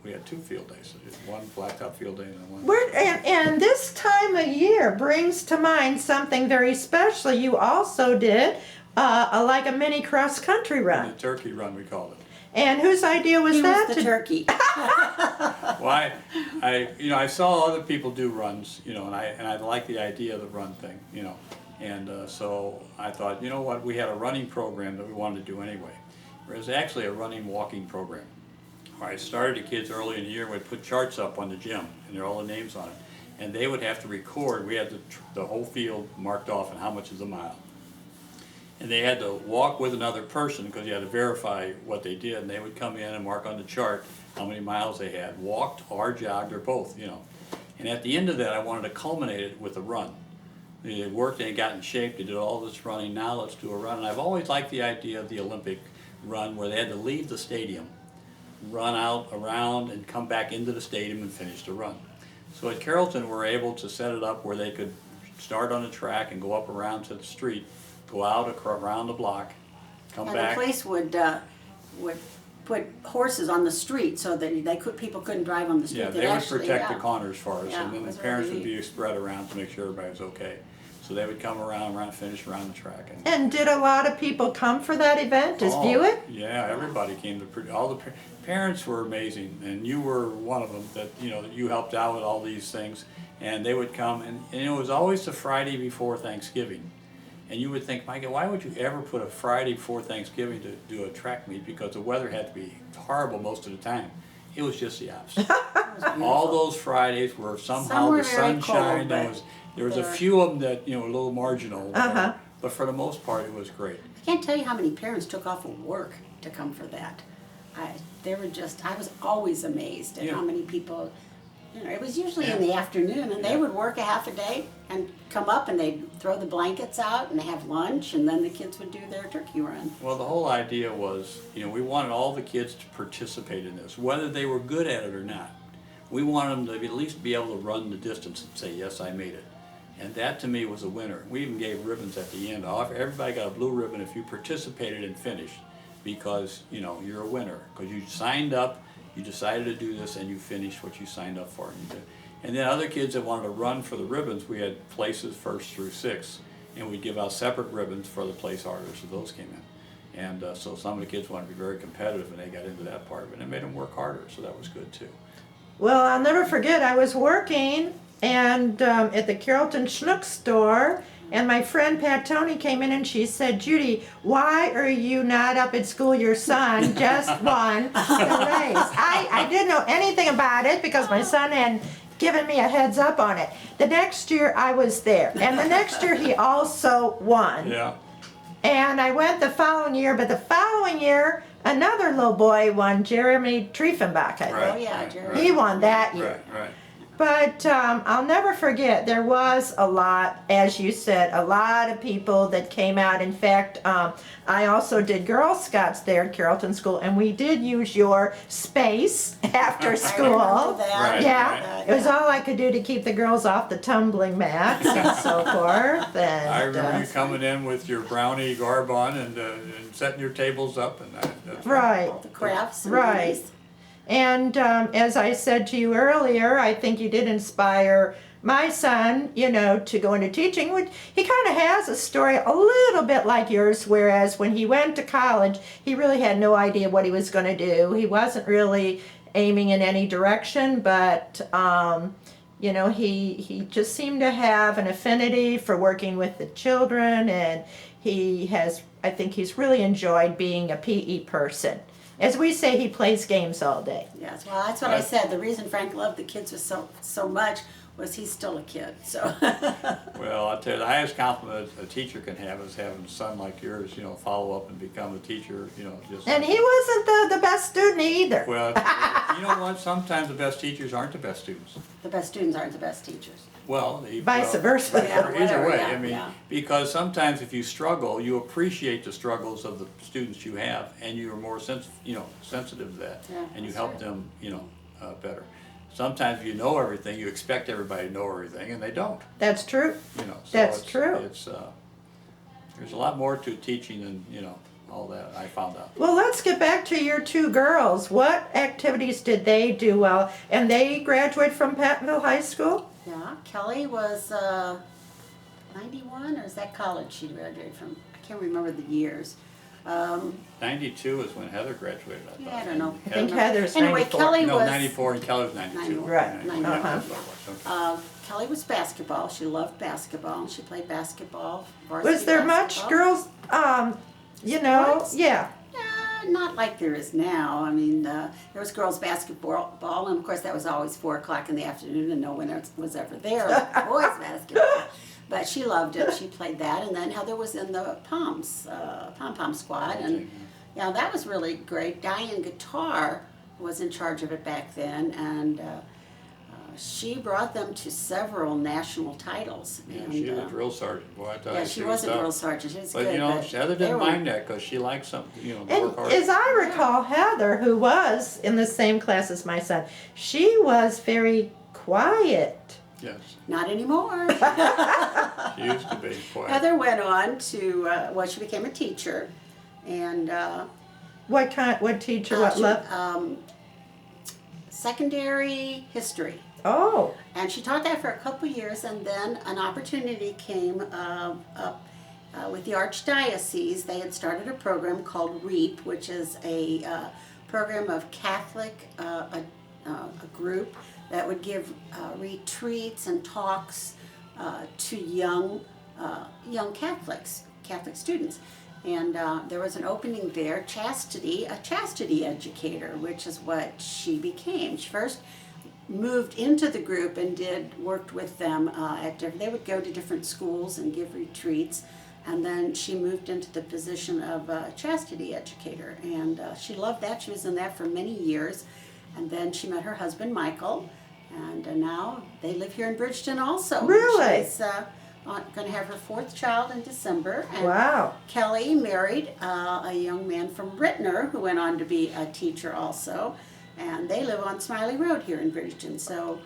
S2: had 2 field days. So one blacktop field day and then one.
S1: And this time of year brings to mind something very special. You also did like a mini cross-country
S2: The
S1: run.
S2: turkey run, we called it.
S1: And whose idea was
S3: He
S1: that?
S3: was the turkey.
S2: Well, I saw other people do runs, and I like the idea of the run thing, and so I thought, you know what, we had a running program that we wanted to do anyway. It was actually a running walking program. I started the kids early in the year. We'd put charts up on the gym, and they're all the names on it, and they would have to record. We had the whole field marked off and how much is a mile. And they had to walk with another person because you had to verify what they did, and they would come in and mark on the chart how many miles they had, walked or jogged or both, And at the end of that, I wanted to culminate it with a run. They had worked, they had got in shape, they did all this running, now let's do a run. And I've always liked the idea of the Olympic run where they had to leave the stadium, run out around and come back into the stadium and finish the run. So at Carrollton, we're able to set it up where they could start on the track and go up around to the street, go out around the block, come
S3: And
S2: back.
S3: the police would put horses on the street so that people couldn't drive on the street.
S2: Yeah,
S3: They'd
S2: they would
S3: actually,
S2: protect the
S3: yeah.
S2: corners for us,
S3: Yeah,
S2: and then
S3: it
S2: the
S3: was
S2: parents
S3: really
S2: would be spread around to make sure everybody was okay. So they would come around, finish around the track.
S1: And did a lot of people come for that event to
S2: Oh,
S1: view it?
S2: Yeah, everybody came to, all the parents were amazing, and you were one of them that, you helped out with all these things. And they would come, and it was always the Friday before Thanksgiving. And you would think, Micah, why would you ever put a Friday before Thanksgiving to do a track meet? Because the weather had to be horrible most of the time. It was just the opposite. All those Fridays were somehow
S3: Some were
S2: the
S3: very
S2: sunshine.
S3: cold,
S2: There was a
S3: they were-
S2: few of them that, a little marginal.
S1: Uh-huh.
S2: But for the most part, it was great.
S3: I can't tell you how many parents took off of work to come for that. I was always amazed at
S2: Yeah.
S3: how many people, it was usually in the afternoon, and they would work a half a day and come up and they'd throw the blankets out and have lunch, and then the kids would do their turkey run.
S2: Well, the whole idea was, we wanted all the kids to participate in this, whether they were good at it or not. We wanted them to at least be able to run the distance and say, yes, I made it. And that to me was a winner. We even gave ribbons at the end. Everybody got a blue ribbon if you participated and finished, because, you're a winner. Because you signed up, you decided to do this, and you finished what you signed up for. And you did. And then other kids that wanted to run for the ribbons, we had places 1st through 6th, and we'd give out separate ribbons for the place orders, so those came in. And so some of the kids wanted to be very competitive, and they got into that part of it, and it made them work harder, so that was good too.
S1: Well, I'll never forget, I was working and at the Carrollton Schnook store, and my friend Pat Tony came in and she said, Judy, why are you not up at school? Your son just won the race. I didn't know anything about it because my son had given me a heads up on it. The next year I was there, and the next year he also won.
S2: Yeah.
S1: And I went the following year, but the following year, another little boy won, Jeremy Triefenbach, I think.
S2: Right.
S3: Oh, yeah, Jerry.
S1: He won that year.
S2: Right.
S1: But I'll never forget, there was a lot, as you said, a lot of people that came out. In fact, I also did Girl Scouts there at Carrollton School, and we did use your space after
S3: I
S1: school.
S3: remember that.
S2: Right.
S1: Yeah, it was all I could do to keep the girls off the tumbling mats and so forth. And,
S2: I remember you coming in with your brownie garb on and setting your tables up and that's
S1: Right.
S3: All the crafts. And
S1: Right.
S3: goodies.
S1: And as I said to you earlier, I think you did inspire my son, to go into teaching. Which he kind of has a story a little bit like yours, whereas when he went to college, he really had no idea what he was going to do. He wasn't really aiming in any direction, but he just seemed to have an affinity for working with the children, and I think he's really enjoyed being a PE person. As we say, he plays games all day.
S3: Yes, well, that's what I said. The reason Frank loved the kids was so much was he's still a kid. So.
S2: Well, I'll tell you, the highest compliment a teacher can have is having a son like yours, follow up and become a teacher, just.
S1: And he wasn't the best student either.
S2: Well, you know what? Sometimes the best teachers aren't the best students.
S3: The best students aren't the best teachers.
S2: Well,
S1: Vice versa.
S3: Yeah,
S2: Either
S3: whatever,
S2: way,
S3: yeah,
S2: I mean,
S3: yeah.
S2: because sometimes if you struggle, you appreciate the struggles of the students you have, and you are more sensitive to that,
S3: Yeah,
S2: and you
S3: that's
S2: help
S3: right.
S2: them, better. Sometimes if you know everything, you expect everybody to know everything, and they don't.
S1: That's true.
S2: So
S1: That's
S2: it's,
S1: true.
S2: It's there's a lot more to teaching than all that I found out.
S1: Well, let's get back to your two girls. What activities did they do well? And they graduated from Pattonville High School?
S3: Yeah, Kelly was 91, or is that college she graduated from? I can't remember the years.
S2: 92 is when Heather graduated. I thought.
S3: Yeah, I don't know.
S1: I think Heather's
S3: Anyway,
S1: 94.
S3: Kelly
S2: No,
S3: was
S2: 94 and Kelly was 92.
S3: 91.
S1: Right.
S3: 91,
S1: Uh-huh.
S3: yeah. Kelly was basketball. She loved basketball, and she played basketball. varsity
S1: Was there much
S3: basketball.
S1: girls,
S3: Sports?
S1: yeah.
S3: Not like there is now. I mean, there was girls basketball, and of course that was always 4 o'clock in the afternoon, and no one else was ever there. Like boys basketball, but she loved it. She played that, and then Heather was in the pom squad, and yeah, that was really great. Diane Guitar was in charge of it back then, and she brought them to several national titles.
S2: Yeah,
S3: and,
S2: she was a drill sergeant. Boy, I tell
S3: yeah,
S2: you,
S3: she was a
S2: tough.
S3: drill sergeant. She was
S2: But
S3: good.
S2: Heather
S3: they
S2: didn't
S3: were-
S2: mind that because she liked something, to work
S1: And
S2: hard.
S1: as I recall, Heather, who was in the same class as my son, she was very quiet.
S2: Yes,
S3: Not anymore.
S2: she used to be quiet.
S3: Heather went on to, she became a teacher, and
S1: What teacher, what
S3: she-
S1: level?
S3: secondary history.
S1: Oh,
S3: And she taught that for a couple years, and then an opportunity came up with the Archdiocese. They had started a program called REAP, which is a program of Catholic, a group that would give retreats and talks to young Catholic students. And there was an opening there, a chastity educator, which is what she became. She first moved into the group and worked with them they would go to different schools and give retreats, and then she moved into the position of chastity educator, and she loved that. She was in that for many years, and then she met her husband Michael, and now they live here in Bridgeton also.
S1: Really?
S3: She's going to have her 4th child in December, and
S1: wow.
S3: Kelly married a young man from Rittner who went on to be a teacher also. And they live on Smiley Road here in Bridgeton, so.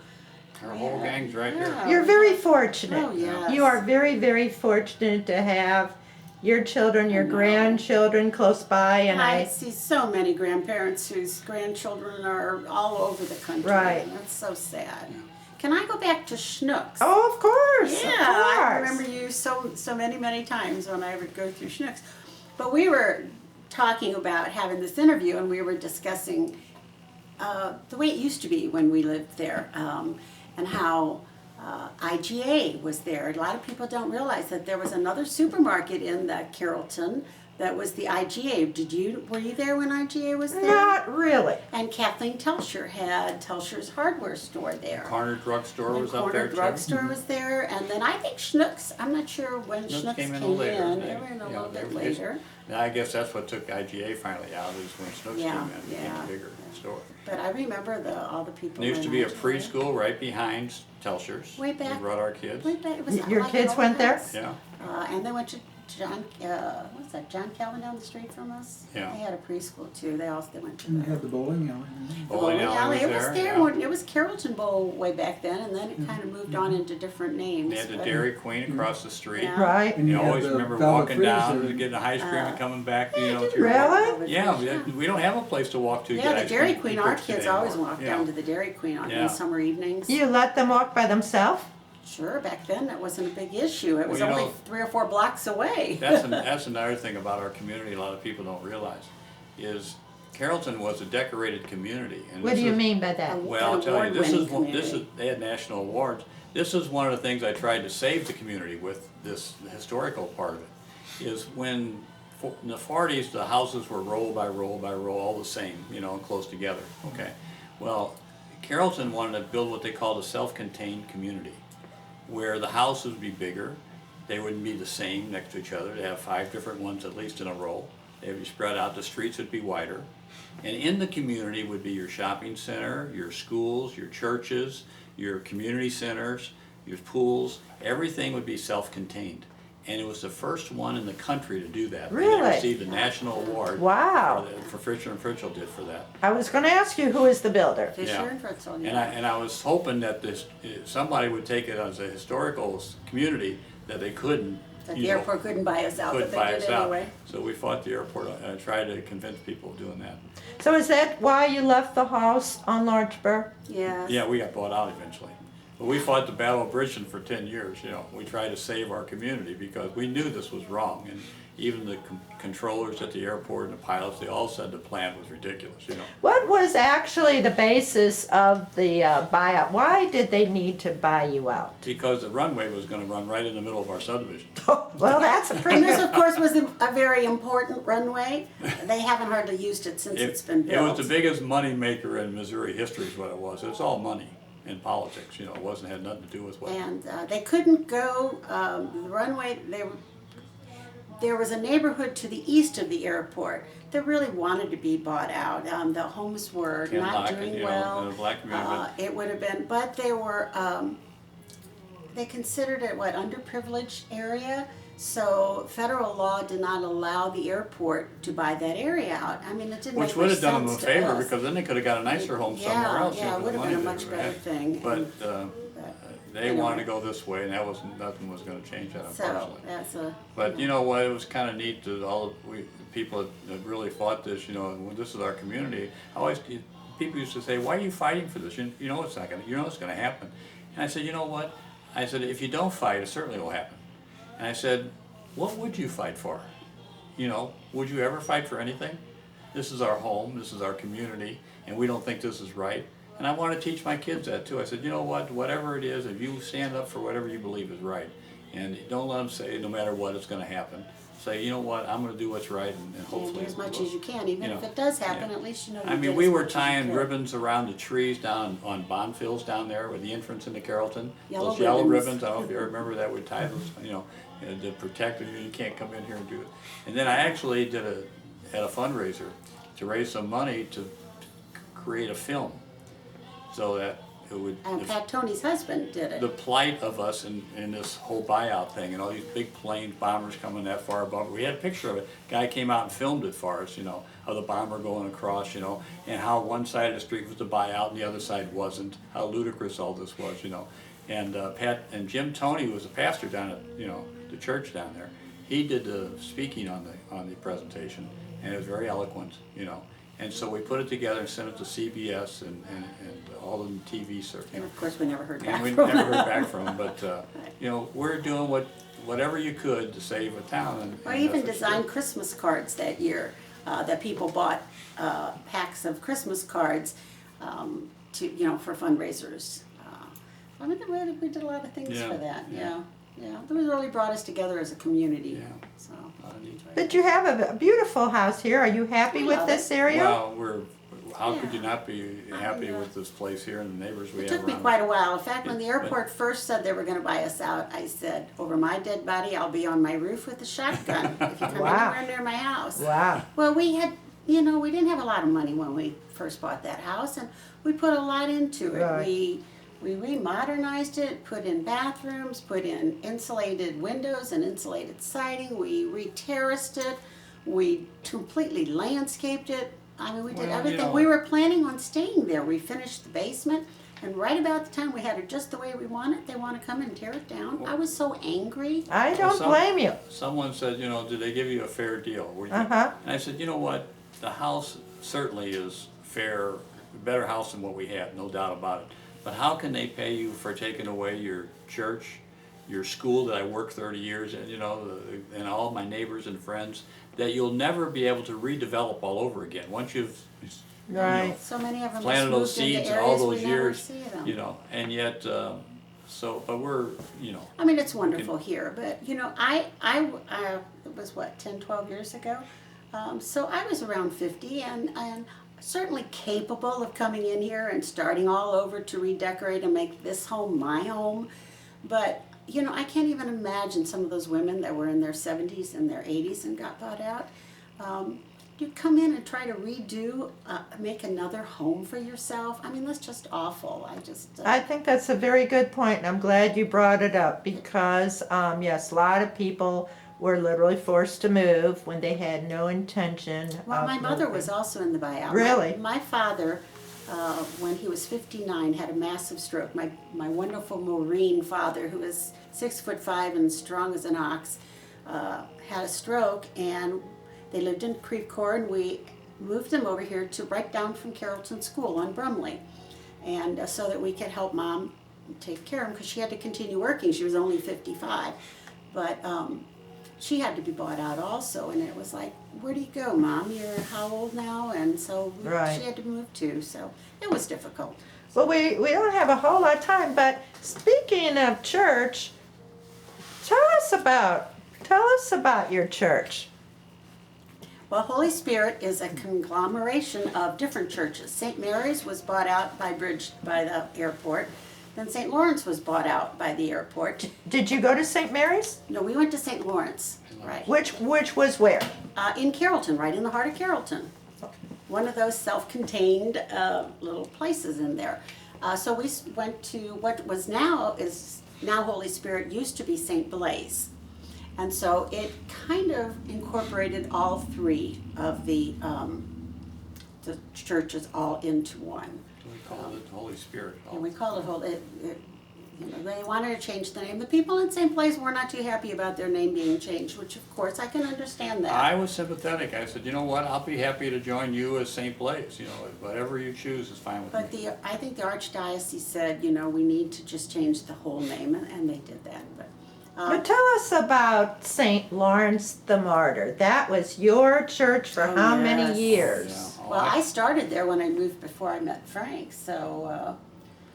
S2: Her whole gang's right here.
S3: Yeah.
S1: You're very fortunate.
S3: Oh, yes.
S1: You are very, very fortunate to have your children, your
S3: I know.
S1: grandchildren close by, and
S3: I see so many grandparents whose grandchildren are all over the country.
S1: Right.
S3: And that's so sad. Can I go back to Schnucks?
S1: Oh, of course.
S3: Yeah,
S1: of
S3: I
S1: course.
S3: remember you so many times when I would go through Schnucks. But we were talking about having this interview, and we were discussing the way it used to be when we lived there, and how IGA was there. A lot of people don't realize that there was another supermarket in the Carrollton That was the IGA. Were you there when IGA was there?
S1: Not really.
S3: And Kathleen Telscher had Telscher's hardware store there.
S2: Corner drugstore was up
S3: Corner
S2: there too.
S3: drugstore was there, and then I think Schnucks, I'm not sure when Schnucks came in. They were in a little bit later.
S2: I guess that's what took IGA finally out, is when Snooks came in, it became a bigger store.
S3: But I remember all the people.
S2: There used to
S3: in
S2: be a
S3: IGA.
S2: preschool right behind Telscher's.
S3: Way back.
S2: We brought our kids.
S3: Way back, it was
S1: Your
S3: like
S1: kids
S3: an
S1: went
S3: old
S1: there?
S3: house.
S2: Yeah.
S3: And they went to John, what's that, John Calvin down the street from us?
S2: Yeah.
S3: They had a preschool too, they went to
S4: And you
S3: that.
S4: had the bowling alley.
S3: The bowling alley, it was there,
S2: yeah.
S3: it was Carrollton Bowl way back then, and then it kind of moved on into different names.
S2: They had the
S3: but-
S2: Dairy Queen across the street.
S3: Yeah.
S1: Right.
S4: And
S2: You
S4: had
S2: always
S4: the
S2: remember
S4: Valor
S2: walking down
S4: Freezer.
S2: and getting a ice cream and coming back, you know.
S3: didn't
S2: through-
S1: Really?
S2: Yeah, we don't have a place to walk to get
S3: Yeah, the
S2: ice
S3: Dairy
S2: cream
S3: Queen,
S2: in
S3: our
S2: Bridgeton
S3: kids always
S2: anymore.
S3: walked
S2: Yeah.
S3: down to the Dairy Queen on
S2: Yeah.
S3: summer evenings.
S1: You let them walk by themselves?
S3: Sure, back then that wasn't a big issue, it was
S2: Well, you
S3: only
S2: know,
S3: 3 or 4 blocks away.
S2: That's another thing about our community a lot of people don't realize, is Carrollton was a decorated community. And
S1: What
S2: this
S1: do you
S2: is-
S1: mean by that?
S2: Well, I'll tell you,
S3: award-winning
S2: they had national awards. This is one of the things I tried to save the community with, this historical part of it, is when in the 40s, the houses were row by row by row, all the same, you know, close together, okay? Well, Carrollton wanted to build what they called a self-contained community, where the houses would be bigger, they wouldn't be the same next to each other, they'd have 5 different ones at least in a row, they'd be spread out, the streets would be wider, and in the community would be your shopping center, your schools, your churches, your community centers, your pools, everything would be self-contained. And it was the first one in the country to do that.
S1: Really?
S2: They received a national award.
S1: Wow.
S2: For Fisher and Fritzl did for that.
S1: I was going to ask you, who is the builder?
S3: Fisher
S2: Yeah.
S3: and Fritzl,
S2: And
S3: yeah.
S2: I was hoping that somebody would take it as a historical community, that they couldn't.
S3: That
S2: you
S3: the
S2: know,
S3: airport couldn't buy us out, but
S2: couldn't
S3: they
S2: buy
S3: did
S2: us out.
S3: anyway.
S2: So we fought the airport, and I tried to convince people of doing that.
S1: So is that why you left the house on Larchburg?
S3: Yes.
S2: Yeah, we got bought out eventually. But we fought the Battle of Bridgeton for 10 years, you know. We tried to save our community because we knew this was wrong. And even the controllers at the airport and the pilots, they all said the plan was ridiculous, you know.
S1: What was actually the basis of the buyout? Why did they need to buy you out?
S2: Because the runway was gonna run right in the middle of our subdivision.
S1: Well, that's a pretty
S3: And this,
S1: good.
S3: of course, was a very important runway. They haven't hardly used it since it's been
S2: It
S3: built.
S2: was the biggest money maker in Missouri history is what it was. It's all money in politics, you know. It had nothing to do with what.
S3: And they couldn't go, the runway, there was a neighborhood to the east of the airport that really wanted to be bought out. The homes were
S2: Ken
S3: not
S2: Lock,
S3: doing
S2: you know,
S3: well.
S2: the black community,
S3: It would have been, but they were, they considered it, underprivileged area. So federal law did not allow the airport to buy that area out. I mean, it didn't
S2: Which
S3: make
S2: would
S3: much
S2: have done them a
S3: sense to
S2: favor
S3: us.
S2: because then they could have got a nicer home somewhere else.
S3: Yeah,
S2: for
S3: it would
S2: the
S3: have been a
S2: money
S3: much
S2: they
S3: better
S2: had.
S3: thing.
S2: But they
S3: anyway.
S2: wanted to go this way, and nothing was going to change that,
S3: So,
S2: unfortunately.
S3: that's a.
S2: But you know what? It was kind of neat that the people that really fought this. You know, and this is our community. People used to say, "Why are you fighting for this? You know it's not going. You know it's going to happen." And I said, "You know what? I said if you don't fight, it certainly will happen." And I said, "What would you fight for? You know, would you ever fight for anything? This is our home. This is our community, and we don't think this is right." And I want to teach my kids that too. I said, you know what, whatever it is, if you stand up for whatever you believe is right, and don't let them say no matter what it's going to happen. Say, you know what, I'm going to do what's right, and hopefully.
S3: Do as much
S2: we'll-
S3: as you can, even
S2: you
S3: if
S2: know,
S3: it does happen,
S2: yeah.
S3: at least you know you
S2: I
S3: did
S2: mean,
S3: as
S2: we were
S3: much as you
S2: tying
S3: could.
S2: ribbons around the trees down on Bonfils down there with the entrance into Carrollton.
S3: Yellow
S2: Those yellow
S3: ribbons.
S2: ribbons, I don't know if you remember that, we tied those, you know, to protect you. You can't come in here and do it. And then I actually had a fundraiser to raise some money to create a film so that it would.
S3: And Pat Tony's husband did it.
S2: The plight of us in this whole buyout thing and all these big planes, bombers coming that far above. We had a picture of it. Guy came out and filmed it for us, you know, of the bomber going across, you know, and how one side of the street was the buyout and the other side wasn't. How ludicrous all this was, you know. And Pat and Jim Tony was a pastor down at, you know, the church down there. He did the speaking on the presentation, and it was very eloquent, you know. And so we put it together and sent it to CBS and all the TV circuit.
S3: And of course, we never heard back
S2: And we
S3: from
S2: never
S3: him.
S2: heard back from them, but, you know, we're doing whatever you could to save a town. And
S3: I even
S2: that's what
S3: designed
S2: you
S3: Christmas cards that year, that people bought packs of Christmas cards for fundraisers. I mean, we did a lot of things
S2: Yeah,
S3: for that,
S2: yeah.
S3: yeah. It really brought us together as a community,
S2: Yeah.
S3: so.
S1: But you have a beautiful house here. Are you happy with this area?
S2: Well, how could you
S3: Yeah.
S2: not be happy with this place here and the neighbors we
S3: It
S2: have
S3: took me
S2: around?
S3: quite a while. In fact, when the
S2: But-
S3: airport first said they were going to buy us out, I said, over my dead body, I'll be on my roof with a shotgun if you come
S1: Wow.
S3: anywhere near my house.
S1: Wow.
S3: Well, we had, you know, we didn't have a lot of money when we first bought that house, and we put a lot into it.
S1: Right.
S3: We remodernized it, put in bathrooms, put in insulated windows and insulated siding. We re-terraced it. We completely landscaped it. I mean, we did
S2: Well, you
S3: everything.
S2: know-
S3: We were planning on staying there. We finished the basement, and right about the time we had it just the way we want it, they want to come and tear it down. I was so angry.
S1: I don't
S2: some-
S1: blame you.
S2: Someone said, did they give you a fair deal?
S1: Uh-huh.
S2: And I said, you know what, the house certainly is fair, a better house than what we have, no doubt about it. But how can they pay you for taking away your church, your school that I worked 30 years in, and all my neighbors and friends, that you'll never be able to redevelop all over again once you've
S1: Right.
S3: So many of them
S2: planted those
S3: just moved into
S2: seeds and all
S3: areas
S2: those
S3: we never
S2: years,
S3: see them.
S2: and yet, but we're,
S3: I mean, it's wonderful here, but it was what, 10, 12 years ago? So I was around 50 and certainly capable of coming in here and starting all over to redecorate and make this home my home. But, I can't even imagine some of those women that were in their 70s and their 80s and got bought out. You come in and try to redo, make another home for yourself. I mean, that's just awful.
S1: I think that's a very good point, and I'm glad you brought it up because, yes, a lot of people were literally forced to move when they had no intention
S3: Well,
S1: of
S3: my mother
S1: moving.
S3: was also in the buyout.
S1: Really?
S3: My father, when he was 59, had a massive stroke. My wonderful Maureen father, who was 6'5" and strong as an ox, had a stroke, and they lived in Creve Coeur, and we moved them over here to right down from Carrollton School on Brumley, and so that we could help Mom take care of him because she had to continue working. She was only 55, but she had to be bought out also, and it was like, where do you go, Mom? You're how old now? And so
S1: Right.
S3: she had to move too, so it was difficult.
S1: Well, we don't have a whole lot of time, but speaking of church, tell us about your church.
S3: Well, Holy Spirit is a conglomeration of different churches. St. Mary's was bought out by the airport. Then St. Lawrence was bought out by the airport.
S1: Did you go to St. Mary's?
S3: No, we went to St. Lawrence, right?
S1: Which was where?
S3: In Carrollton, right in the heart of Carrollton. One of those self-contained little places in there. So we went to what was now Holy Spirit, used to be St. Blaise. And so it kind of incorporated all three of the churches all into one.
S2: we call it Holy Spirit.
S3: And we call it Holy. They wanted to change the name. The people in St. Blaise were not too happy about their name being changed, which of course I can understand that.
S2: I was sympathetic. I said, you know what, I'll be happy to join you as St. Blaise. Whatever you choose is fine with
S3: But
S2: me.
S3: I think the Archdiocese said, we need to just change the whole name, and they did that.
S1: But tell us about St. Lawrence the Martyr. That was your church for
S3: Oh,
S1: how
S3: yes.
S1: many years?
S2: Yeah. Oh,
S3: Well, I started there when I moved before I met Frank, so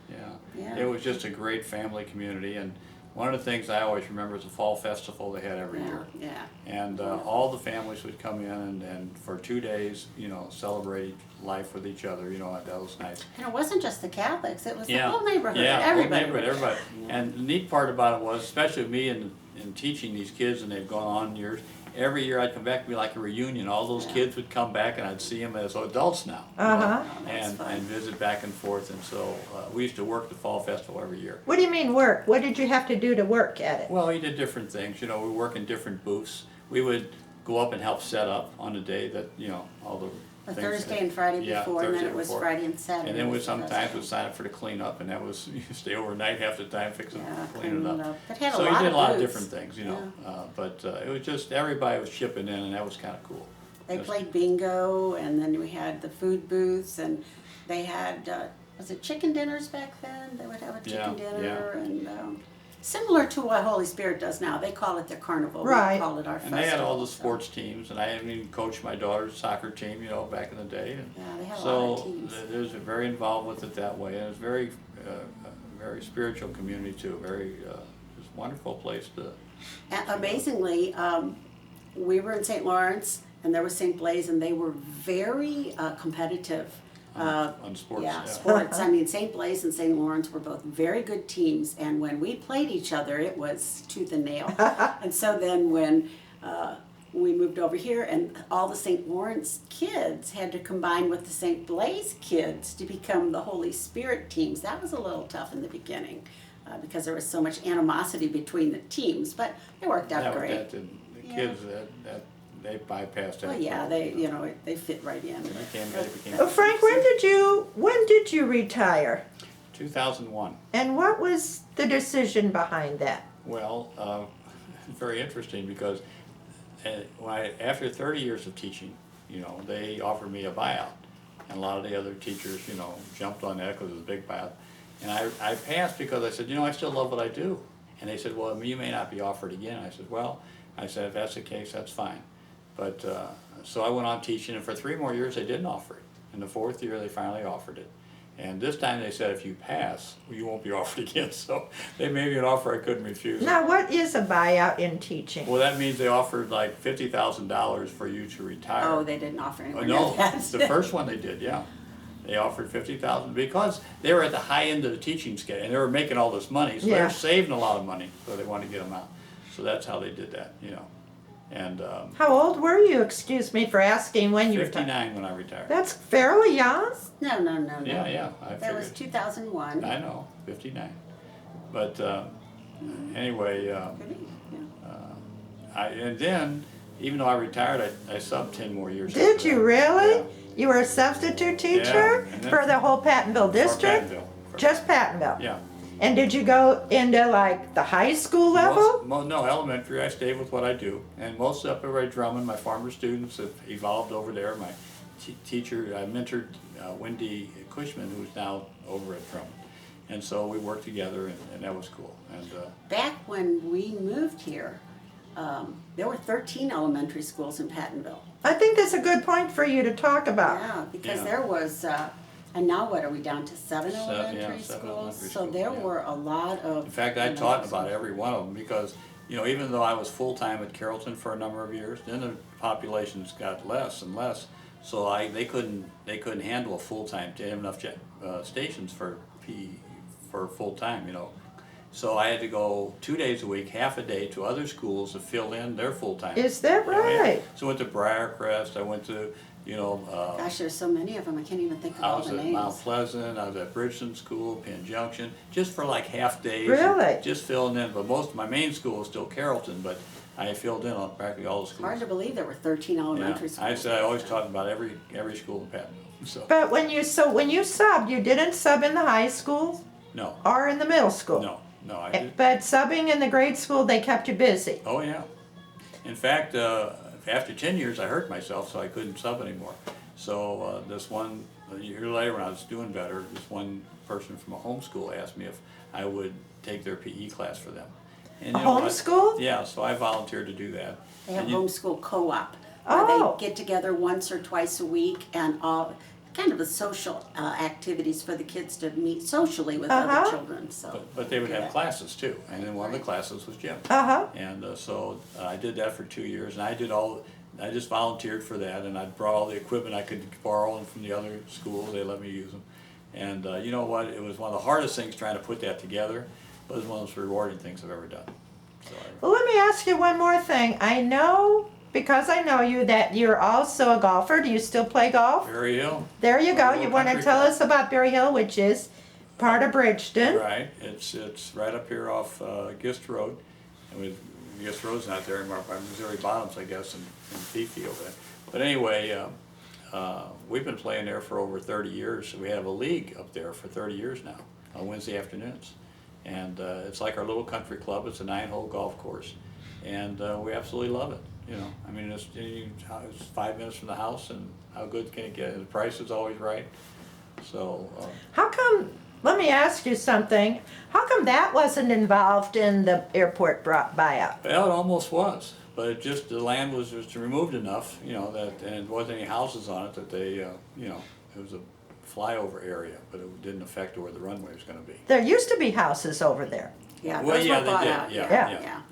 S2: Yeah.
S3: Yeah.
S2: It was just a great family community, and one of the things I always remember is the fall festival they had every year.
S3: yeah.
S2: And all the families would come in and for 2 days, celebrate life with each other, that was nice.
S3: And it wasn't just the Catholics, it was the
S2: Yeah.
S3: whole neighborhood,
S2: Yeah, whole
S3: everybody.
S2: neighborhood, everybody. And the neat part about it was, especially with me in teaching these kids, and they've gone on years, every year I'd come back and be like a reunion. All those kids would come back and I'd see them as adults now.
S1: Uh-huh.
S3: That's
S2: And
S3: fun.
S2: visit back and forth. And so we used to work the fall festival every year.
S1: What do you mean work? What did you have to do to work at it?
S2: Well, we did different things. We work in different booths. We would go up and help set up on the day that, all the
S3: The
S2: things
S3: Thursday
S2: that-
S3: and Friday
S2: Yeah,
S3: before, and then
S2: Thursday
S3: it was
S2: before.
S3: Friday and Saturday.
S2: And then we
S3: was the
S2: sometimes
S3: festival.
S2: would sign up for the cleanup, and that was, you stay overnight half the time fixing,
S3: Yeah,
S2: cleaning it up.
S3: But had
S2: So
S3: a
S2: we
S3: lot
S2: did
S3: of
S2: a lot of
S3: booths.
S2: different things,
S3: Yeah.
S2: But it was just, everybody was chipping in, and that was kind of cool.
S3: They
S2: Just-
S3: played bingo, and then we had the food booths, and they had, was it chicken dinners back then? They would have a chicken
S2: Yeah,
S3: dinner, and similar to what Holy Spirit does now. They call it their carnival.
S1: Right.
S3: We call it our
S2: And
S3: festival.
S2: they had all the
S3: so-
S2: sports teams, and I even coached my daughter's soccer team, back in the day. And
S3: Yeah, they had a lot of
S2: so
S3: teams.
S2: there's very involved with it that way, and it's very, very spiritual community too. Very, just wonderful place to.
S3: And amazingly, we were in St. Lawrence, and there was St. Blaise, and they were very competitive.
S2: On sports,
S3: Yeah,
S2: yeah.
S3: sports. I mean, St. Blaise and St. Lawrence were both very good teams, and when we played each other, it was tooth and nail. And so then when we moved over here, and all the St. Lawrence kids had to combine with the St. Blaise kids to become the Holy Spirit teams. That was a little tough in the beginning because there was so much animosity between the teams, but it worked out
S2: Yeah, but
S3: great.
S2: the kids they bypassed that.
S3: Well, yeah, they fit right in.
S2: They became
S1: Oh, Frank, when did you retire?
S2: 2001.
S1: And what was the decision behind that?
S2: Well, very interesting because after 30 years of teaching, they offered me a buyout. And a lot of the other teachers, jumped on that because it was a big buyout. And I passed because I said, I still love what I do. And they said, well, you may not be offered again. I said, well, if that's the case, that's fine. But, so I went on teaching, and for 3 more years they didn't offer it. In the 4th year they finally offered it. And this time they said, if you pass, you won't be offered again. So they made me an offer I couldn't refuse.
S1: Now, what is a buyout in teaching?
S2: Well, that means they offered like $50,000 for you to retire.
S3: Oh, they didn't offer anywhere
S2: No,
S3: near that.
S2: the first one they did, yeah. They offered $50,000 because they were at the high end of the teaching scale, and they were making all this money, so they
S1: Yeah.
S2: were saving a lot of money, so they wanted to get them out. So that's how they did that, And
S1: How old were you, excuse me for asking, when you retired?
S2: 59 when I retired.
S1: That's fairly young.
S3: No.
S2: Yeah, I
S3: That was
S2: figured.
S3: 2001.
S2: I know, 59. But anyway,
S3: Pretty, yeah.
S2: and then, even though I retired, I subbed 10 more years.
S1: Did
S2: after
S1: you
S2: that.
S1: really?
S2: Yeah.
S1: You were a substitute teacher
S2: and then-
S1: for the whole Pattonville district?
S2: Pattonville.
S1: Just Pattonville?
S2: Yeah.
S1: And did you go into like the high school level?
S2: No, elementary, I stayed with what I do. And most up over at Drummond, my farmer students have evolved over there. My teacher, I mentored Wendy Cushman, who's now over at Drummond. And so we worked together, and that was cool. And
S3: Back when we moved here, there were 13 elementary schools in Pattonville.
S1: I think that's a good point for you to talk about.
S3: Yeah, because
S2: Yeah.
S3: there was, and now what, are we down to 7
S2: yeah,
S3: elementary
S2: 7
S3: schools?
S2: elementary
S3: So
S2: schools,
S3: there
S2: yeah.
S3: were a lot of.
S2: in fact, I taught about every one of them because, even though I was full-time at Carrollton for a number of years, then the populations got less and less. So they couldn't handle a full-time, they didn't have enough stations for PE for full-time, So I had to go 2 days a week, half a day to other schools to fill in their full-time.
S1: Is that
S2: Yeah, yeah.
S1: right?
S2: So I went to Briarcrest, I went to,
S3: Gosh, there's so many of them, I can't even think of
S2: I
S3: all
S2: was
S3: the
S2: at Mount
S3: names.
S2: Pleasant, I was at Bridgeton School, Penn Junction, just for like half days.
S1: Really?
S2: Just filling in, but most of my main school was still Carrollton, but I filled in on practically all the schools.
S3: Hard to believe there were 13 elementary
S2: Yeah,
S3: schools.
S2: I said I always taught about every school in Pattonville, so,
S1: But when you subbed, you didn't sub in the high school
S2: no,
S1: or in the middle school?
S2: no, I did,
S1: But subbing in the grade school, they kept you busy.
S2: oh yeah. In fact, after 10 years, I hurt myself, so I couldn't sub anymore. So a year later, when I was doing better, this one person from a homeschool asked me if I would take their PE class for them. And
S1: A
S2: you know what?
S1: homeschool?
S2: Yeah, so I volunteered to do that.
S3: They have
S2: And you-
S3: homeschool co-op,
S1: Oh.
S3: where they get together once or twice a week and all, kind of a social activities for the kids to meet socially with
S1: Uh-huh.
S3: other children, so.
S2: But they would
S3: Yeah.
S2: have classes too, and then one of the classes was gym.
S1: Uh-huh.
S2: And so I did that for 2 years, and I just volunteered for that, and I brought all the equipment I could borrow from the other schools, they let me use them. And you know what, it was one of the hardest things trying to put that together, but it was one of the most rewarding things I've ever done. So
S1: Well, let me ask you one more thing. I know, because I know you, that you're also a golfer. Do you still play golf?
S2: Berry Hill,
S1: There you go.
S2: Our
S1: You
S2: little
S1: want to
S2: country
S1: tell
S2: club.
S1: us about Berry Hill, which is part of Bridgeton?
S2: right, it's right up here off Gist Road, and Gist Road's not there anymore, by Missouri Bottoms, I guess, and Fifi over there. But anyway, we've been playing there for over 30 years. We have a league up there for 30 years now, on Wednesday afternoons. And it's like our little country club. It's a 9-hole golf course, and we absolutely love it. I mean, it's 5 minutes from the house, and how good can it get? And the price is always right. So
S1: How come, let me ask you something. How come that wasn't involved in the airport buyout?
S2: well, it almost was, but the land was just removed enough, that and there wasn't any houses on it that they, it was a flyover area, but it didn't affect where the runway was going to be.
S1: There used to be houses over there.
S3: Yeah,
S2: Well,
S3: those
S2: yeah,
S3: were
S2: they
S3: bought
S2: did.
S3: out.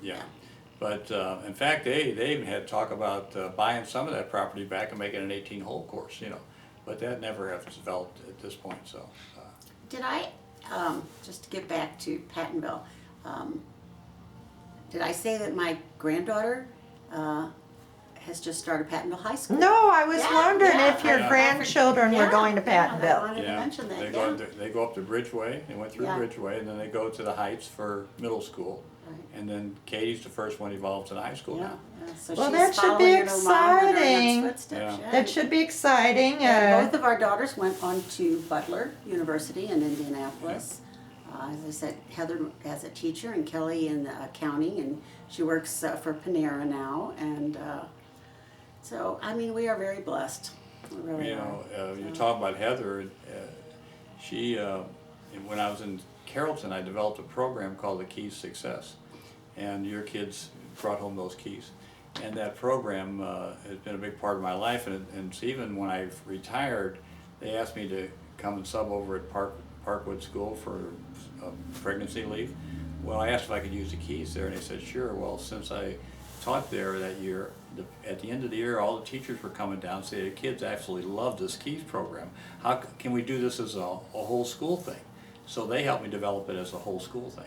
S2: Yeah. But in fact, they even had talk about buying some of that property back and making an 18-hole course, you know. But that never has developed at this point, so.
S3: Did I, just to get back to Pattonville, did I say that my granddaughter has just started Pattonville High School?
S1: No, I was
S3: Yeah,
S1: wondering
S3: yeah,
S1: if your
S2: yeah.
S1: grandchildren were
S3: Yeah,
S1: going to
S3: yeah, I
S1: Pattonville.
S3: wanted to mention that,
S2: They
S3: yeah.
S2: they go up to Bridgeway, they went through
S3: Yeah.
S2: Bridgeway, and then they go to the Heights for middle school.
S3: Right.
S2: And then Katie's the first one involved in high school
S3: Yeah,
S2: now.
S3: yeah, so
S1: Well,
S3: she's
S1: that should be
S3: following in her mom and her
S1: exciting.
S3: next footsteps,
S2: Yeah.
S3: yeah.
S1: That should be exciting.
S3: Yeah, both of our daughters went on to Butler University in Indianapolis. As I said, Heather as a teacher and Kelly in accounting, and she works for Panera now. And so, I mean, we are very blessed. We really
S2: You
S3: are.
S2: know, you talk about Heather, she, when I was in Carrollton, I developed a program called the Keys Success. And your kids brought home those keys. And that program has been a big part of my life, and so even when I retired, they asked me to come and sub over at Parkwood School for pregnancy leave. Well, I asked if I could use the keys there, and they said, sure. Well, since I taught there that year, at the end of the year, all the teachers were coming down and saying, the kids absolutely love this keys program. How can we do this as a whole school thing? So they helped me develop it as a whole school thing.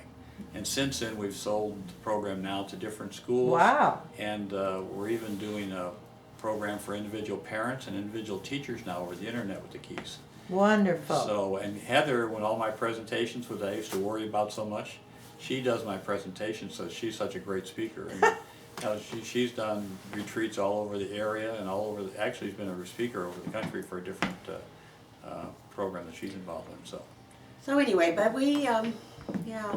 S2: And since then, we've sold the program now to different schools.
S1: Wow.
S2: And we're even doing a program for individual parents and individual teachers now over the internet with the keys.
S1: Wonderful.
S2: So, and Heather, when all my presentations, which I used to worry about so much, she does my presentations, so she's such a great speaker. And you know, she's done retreats all over the area and all over, actually she's been a speaker over the country for a different program that she's involved in, so.
S3: So anyway, but we, yeah,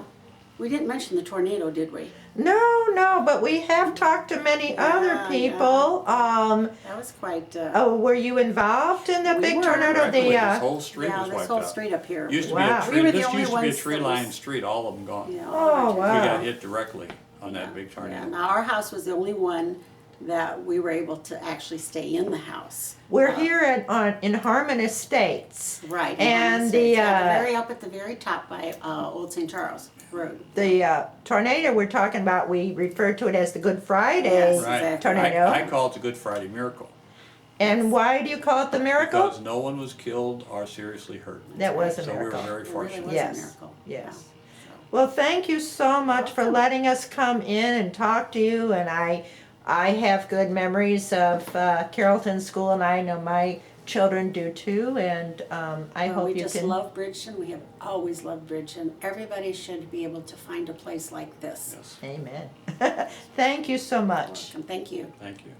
S3: we didn't mention the tornado, did we?
S1: No, but we have talked to many other
S3: Yeah,
S1: people.
S3: That was quite.
S1: Oh, were you involved in the
S3: We
S1: big
S3: were.
S1: tornado?
S2: Practically,
S1: The
S2: this whole street
S3: Yeah,
S2: was
S3: this
S2: wiped
S3: whole
S2: out.
S3: street up here.
S2: Used to
S1: Wow.
S2: be a
S3: We
S2: tree,
S3: were the
S2: this
S3: only
S2: used to be a
S3: ones that
S2: tree lined
S3: was-
S2: street, all of them gone.
S3: Yeah,
S1: Oh,
S2: We
S1: wow.
S2: got hit directly on that big
S3: Yeah,
S2: tornado.
S3: now our house was the only one that we were able to actually stay in the house.
S1: We're here in Harmon Estates.
S3: Right.
S1: And
S3: the
S1: the
S3: very up at the very top by Old St. Charles Road.
S1: Tornado we're talking about, we refer to it as the Good Friday
S3: Yes.
S2: Right.
S3: Exactly.
S1: tornado.
S2: I call it the Good Friday miracle.
S1: And why do you call it the miracle?
S2: Because no one was killed or seriously hurt.
S1: That was a
S2: So we were
S1: miracle.
S2: very
S3: It really
S2: fortunate.
S3: was
S1: Yes,
S3: a miracle.
S1: yes.
S3: Yeah, so.
S1: Well, thank you so much for letting us come in and talk to you. And I have good memories of Carrollton School, and I know my children do too. And I
S3: Well,
S1: hope
S3: we
S1: you
S3: just
S1: can.
S3: love Bridgeton. We have always loved Bridgeton. Everybody should be able to find a place like this.
S2: Yes,
S1: Amen. Thank you so much.
S3: Welcome. Thank you.
S2: thank you.